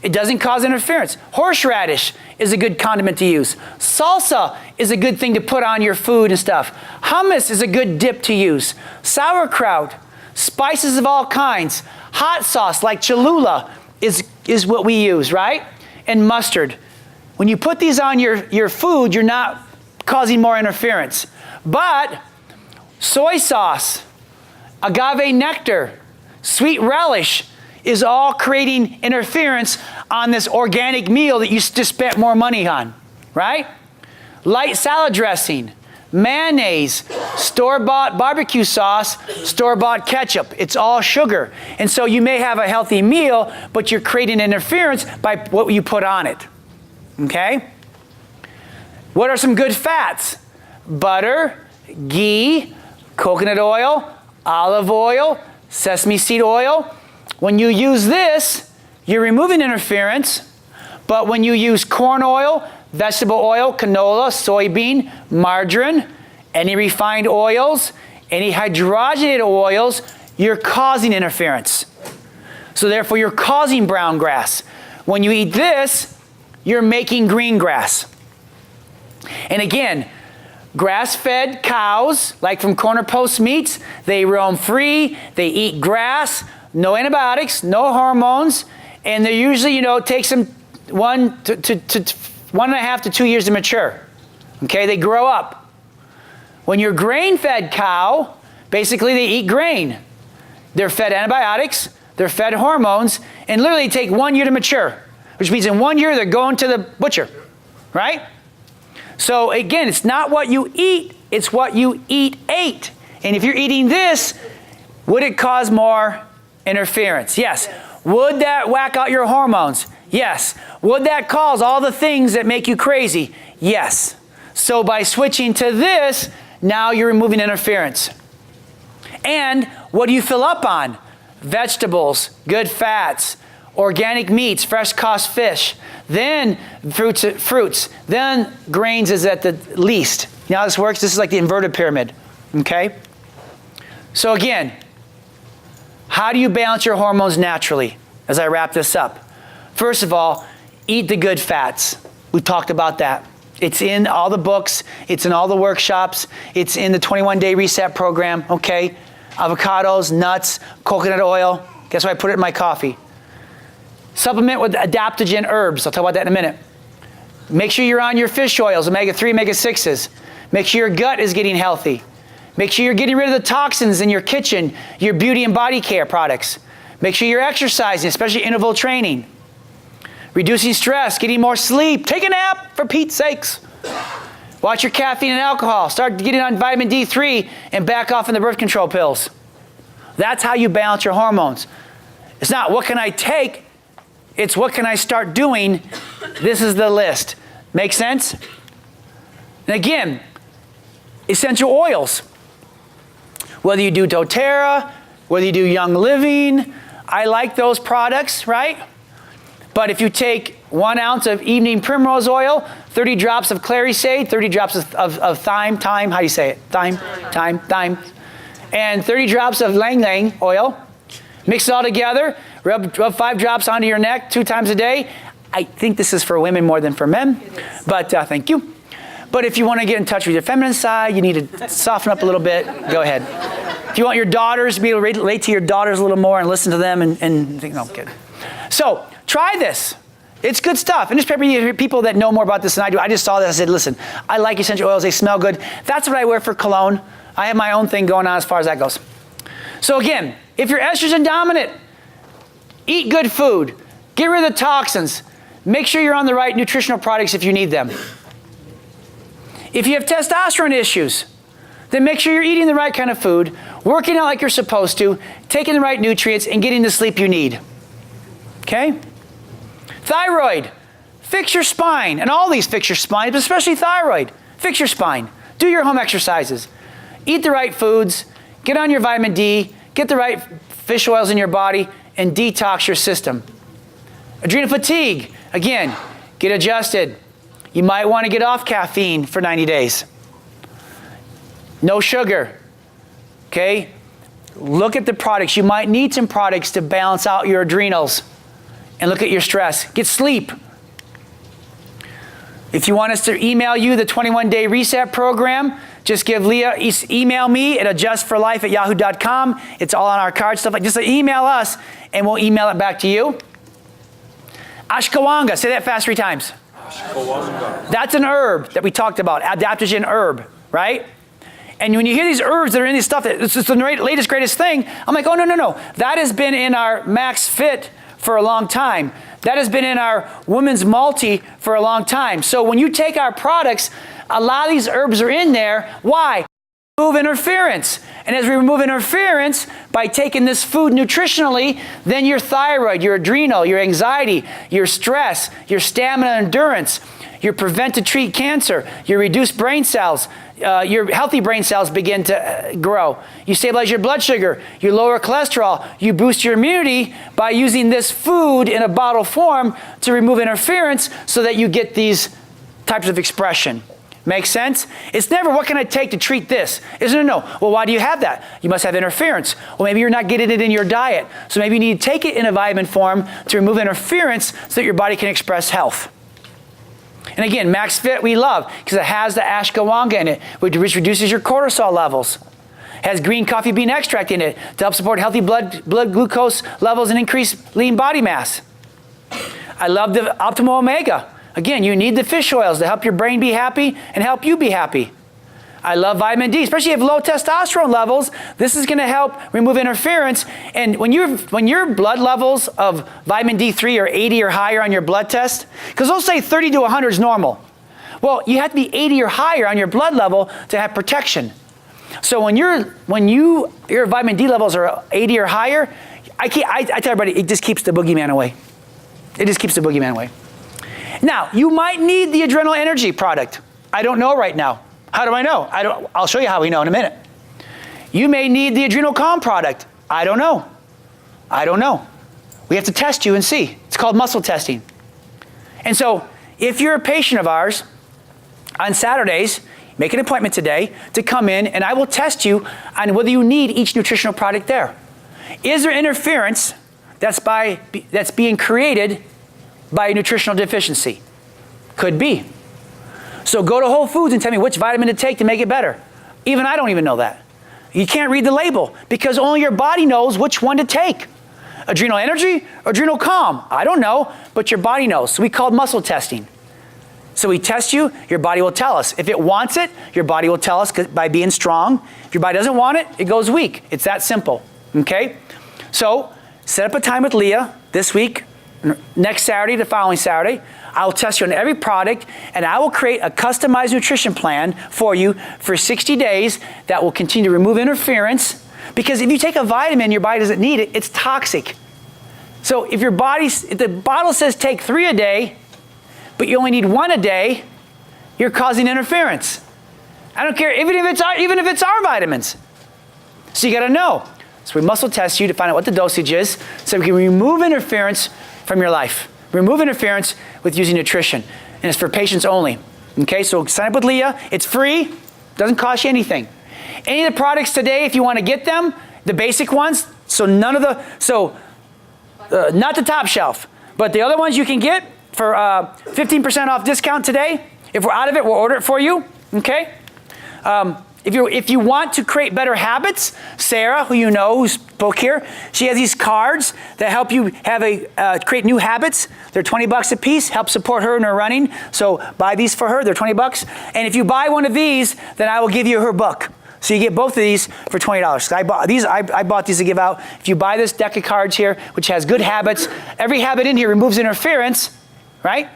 A: It doesn't cause interference. Horseradish is a good condiment to use. Salsa is a good thing to put on your food and stuff. Hummus is a good dip to use. Sauerkraut, spices of all kinds. Hot sauce like Cholula is what we use, right? And mustard. When you put these on your food, you're not causing more interference. But soy sauce, agave nectar, sweet relish is all creating interference on this organic meal that you just spent more money on, right? Light salad dressing, mayonnaise, store-bought barbecue sauce, store-bought ketchup. It's all sugar. And so you may have a healthy meal, but you're creating interference by what you put on it, okay? What are some good fats? Butter, ghee, coconut oil, olive oil, sesame seed oil. When you use this, you're removing interference, but when you use corn oil, vegetable oil, canola, soybean, margarine, any refined oils, any hydrogenated oils, you're causing interference. So therefore, you're causing brown grass. When you eat this, you're making green grass. And again, grass-fed cows, like from Corner Post Meats, they roam free, they eat grass, no antibiotics, no hormones, and they usually, it takes them 1.5 to 2 years to mature. Okay, they grow up. When you're grain-fed cow, basically they eat grain. They're fed antibiotics, they're fed hormones, and literally take 1 year to mature, which means in 1 year they're going to the butcher, right? So again, it's not what you eat, it's what you ate. And if you're eating this, would it cause more interference? Yes. Would that whack out your hormones? Yes. Would that cause all the things that make you crazy? Yes. So by switching to this, now you're removing interference. And what do you fill up on? Vegetables, good fats, organic meats, fresh caught fish, then fruits, then grains is at the least. You know how this works? This is like the inverted pyramid, okay? So again, how do you balance your hormones naturally as I wrap this up? First of all, eat the good fats. We talked about that. It's in all the books. It's in all the workshops. It's in the 21-day reset program, okay? Avocados, nuts, coconut oil. Guess what? I put it in my coffee. Supplement with adaptogen herbs. I'll talk about that in a minute. Make sure you're on your fish oils, omega-3, omega-6s. Make sure your gut is getting healthy. Make sure you're getting rid of the toxins in your kitchen, your beauty and body care products. Make sure you're exercising, especially interval training. Reducing stress, getting more sleep. Take a nap, for Pete's sakes. Watch your caffeine and alcohol. Start getting on vitamin D3 and back off on the birth control pills. That's how you balance your hormones. It's not what can I take, it's what can I start doing. This is the list. Make sense? And again, essential oils. Whether you do doTERRA, whether you do Young Living, I like those products, right? But if you take 1 ounce of evening primrose oil, 30 drops of clary sage, 30 drops of thyme, how do you say it? Thyme, and 30 drops of lang lang oil, mix it all together, rub 5 drops onto your neck 2 times a day. I think this is for women more than for men, but thank you. But if you want to get in touch with your feminine side, you need to soften up a little bit, go ahead. If you want your daughters to be able to relate to your daughters a little more and listen to them and think, no, I'm kidding. So try this. It's good stuff. And just people that know more about this than I do. I just saw this. I said, listen, I like essential oils. They smell good. That's what I wear for cologne. I have my own thing going on as far as that goes. So again, if you're estrogen dominant, eat good food. Get rid of the toxins. Make sure you're on the right nutritional products if you need them. If you have testosterone issues, then make sure you're eating the right kind of food, working out like you're supposed to, taking the right nutrients, and getting the sleep you need. Okay? Thyroid. Fix your spine. And all these fix your spine, but especially thyroid. Fix your spine. Do your home exercises. Eat the right foods. Get on your vitamin D. Get the right fish oils in your body, and detox your system. Adrenal fatigue. Again, get adjusted. You might want to get off caffeine for 90 days. No sugar. Okay? Look at the products. You might need some products to balance out your adrenals. And look at your stress. Get sleep. If you want us to email you the 21-day reset program, just give Leah, email me at adjustforlife@yahoo.com. It's all on our card, stuff like just email us and we'll email it back to you. Ashwagandha, say that fast 3 times. Ashwagandha. That's an herb that we talked about, adaptogen herb, right? And when you hear these herbs that are in this stuff, it's the latest, greatest thing, I'm like, oh, no. That has been in our Max Fit for a long time. That has been in our Women's Multi for a long time. So when you take our products, a lot of these herbs are in there. Why? Remove interference. And as we remove interference by taking this food nutritionally, then your thyroid, your adrenal, your anxiety, your stress, your stamina and endurance, your prevent to treat cancer, your reduced brain cells, your healthy brain cells begin to grow. You stabilize your blood sugar, you lower cholesterol, you boost your immunity by using this food in a bottle form to remove interference so that you get these types of expression. Make sense? It's never, what can I take to treat this? No. Well, why do you have that? You must have interference. Well, maybe you're not getting it in your diet. So maybe you need to take it in a vitamin form to remove interference so that your body can express health. And again, Max Fit we love because it has the ashwagandha in it, which reduces your cortisol levels. It has green coffee bean extract in it to help support healthy blood glucose levels and increase lean body mass. I love the Optimal Omega. Again, you need the fish oils to help your brain be happy and help you be happy. I love vitamin D, especially if you have low testosterone levels. This is going to help remove interference. And when your blood levels of vitamin D3 are 80 or higher on your blood test, because they'll say 30 to 100 is normal. Well, you have to be 80 or higher on your blood level to have protection. So when your vitamin D levels are 80 or higher, I tell everybody, it just keeps the boogeyman away. It just keeps the boogeyman away. Now, you might need the adrenal energy product. I don't know right now. How do I know? I'll show you how we know in a minute. You may need the adrenal calm product. I don't know. We have to test you and see. It's called muscle testing. And so, if you're a patient of ours, on Saturdays, make an appointment today to come in, and I will test you on whether you need each nutritional product there. Is there interference that's being created by a nutritional deficiency? Could be. So go to Whole Foods and tell me which vitamin to take to make it better. Even I don't even know that. You can't read the label because only your body knows which one to take. Adrenal energy, adrenal calm. I don't know, but your body knows. So we call it muscle testing. So we test you, your body will tell us. If it wants it, your body will tell us by being strong. If your body doesn't want it, it goes weak. It's that simple, okay? So set up a time with Leah this week, next Saturday, the following Saturday. I'll test you on every product, and I will create a customized nutrition plan for you for 60 days that will continue to remove interference. Because if you take a vitamin, your body doesn't need it, it's toxic. So if if the bottle says take 3 a day, but you only need 1 a day, you're causing interference. I don't care, even if it's our vitamins. So you gotta know. So we muscle test you to find out what the dosage is so we can remove interference from your life. Remove interference with using nutrition. And it's for patients only. Okay, so sign up with Leah. It's free, doesn't cost you anything. Any of the products today, if you want to get them, the basic ones, so not the top shelf, but the other ones you can get for 15% off discount today. If we're out of it, we'll order it for you, okay? If you want to create better habits, Sarah, who you know, who spoke here, she has these cards that help you create new habits. They're $20 a piece, help support her in her running. So buy these for her, they're $20. And if you buy one of these, then I will give you her book. So you get both of these for $20. I bought these to give out. If you buy this deck of cards here, which has good habits, every habit in here removes interference, right?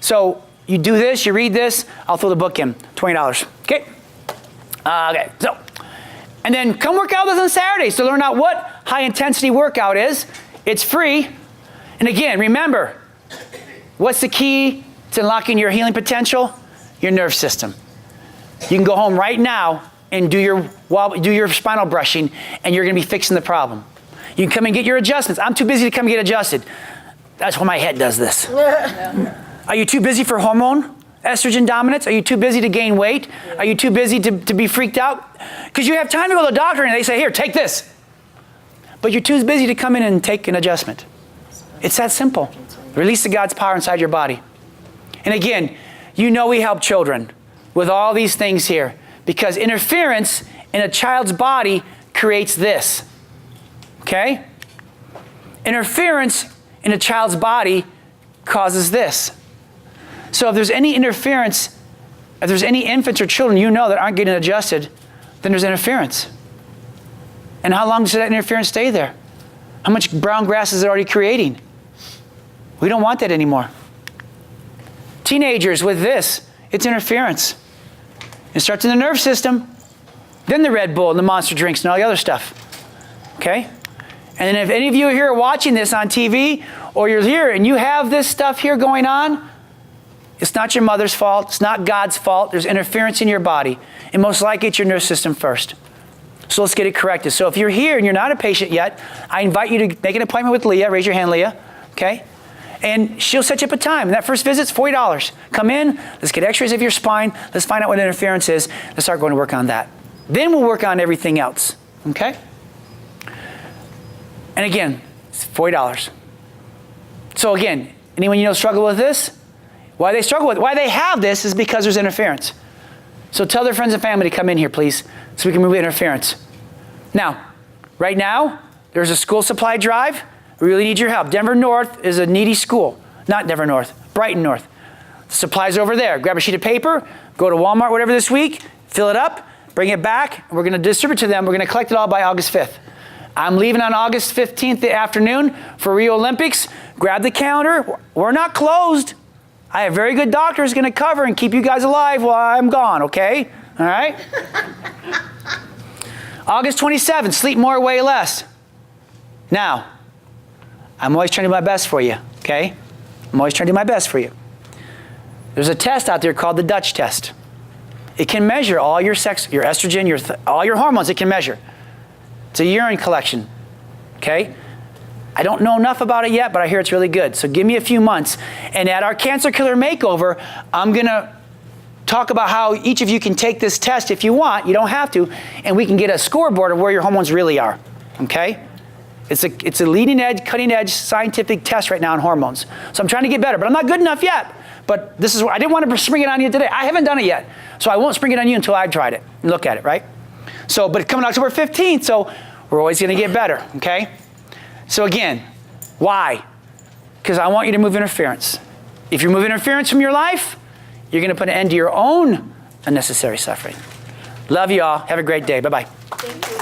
A: So you do this, you read this, I'll throw the book in, $20, okay? Okay, so, and then come work out with us on Saturdays to learn out what high intensity workout is. It's free. And again, remember, what's the key to unlocking your healing potential? Your nerve system. You can go home right now and do your spinal brushing, and you're gonna be fixing the problem. You can come and get your adjustments. I'm too busy to come and get adjusted. That's why my head does this. Are you too busy for hormone? Estrogen dominance? Are you too busy to gain weight? Are you too busy to be freaked out? Because you have time to go to the doctor and they say, here, take this. But you're too busy to come in and take an adjustment. It's that simple. Release the God's power inside your body. And again, you know we help children with all these things here because interference in a child's body creates this. Okay? Interference in a child's body causes this. So if there's any interference, if there's any infants or children you know that aren't getting adjusted, then there's interference. And how long does that interference stay there? How much brown grass is it already creating? We don't want that anymore. Teenagers with this, it's interference. It starts in the nerve system, then the Red Bull and the Monster drinks and all the other stuff. Okay? And then if any of you here are watching this on TV, or you're here and you have this stuff here going on, it's not your mother's fault. It's not God's fault. There's interference in your body. And most likely it's your nerve system first. So let's get it corrected. So if you're here and you're not a patient yet, I invite you to make an appointment with Leah. Raise your hand, Leah. Okay? And she'll set you up a time. And that first visit's $40. Come in. Let's get x-rays of your spine. Let's find out what interference is. Let's start going to work on that. Then we'll work on everything else. Okay? And again, it's $40. So again, anyone you know struggle with this? Why they have this is because there's interference. So tell their friends and family to come in here, please, so we can remove interference. Now, right now, there's a school supply drive. We really need your help. Denver North is a needy school. Not Denver North, Brighton North. The supplies over there. Grab a sheet of paper, go to Walmart, whatever this week, fill it up, bring it back, and we're gonna distribute to them. We're gonna collect it all by August 5th. I'm leaving on August 15th the afternoon for Rio Olympics. Grab the calendar. We're not closed. I have very good doctors going to cover and keep you guys alive while I'm gone, okay? All right? August 27th, sleep more, weigh less. Now, I'm always trying to do my best for you, okay? I'm always trying to do my best for you. There's a test out there called the Dutch test. It can measure all your sex, your estrogen, all your hormones, it can measure. It's a urine collection, okay? I don't know enough about it yet, but I hear it's really good. So give me a few months. And at our Cancer Killer Makeover, I'm going to talk about how each of you can take this test if you want. You don't have to. And we can get a scoreboard of where your hormones really are. Okay? It's a leading edge, cutting edge scientific test right now on hormones. So I'm trying to get better, but I'm not good enough yet. But this is, I didn't want to spring it on you today. I haven't done it yet. So I won't spring it on you until I've tried it and look at it, right? So, but it's coming October 15th, so we're always going to get better, okay? So again, why? Because I want you to move interference. If you remove interference from your life, you're going to put an end to your own unnecessary suffering. Love you all. Have a great day. Bye-bye.
B: Thank you.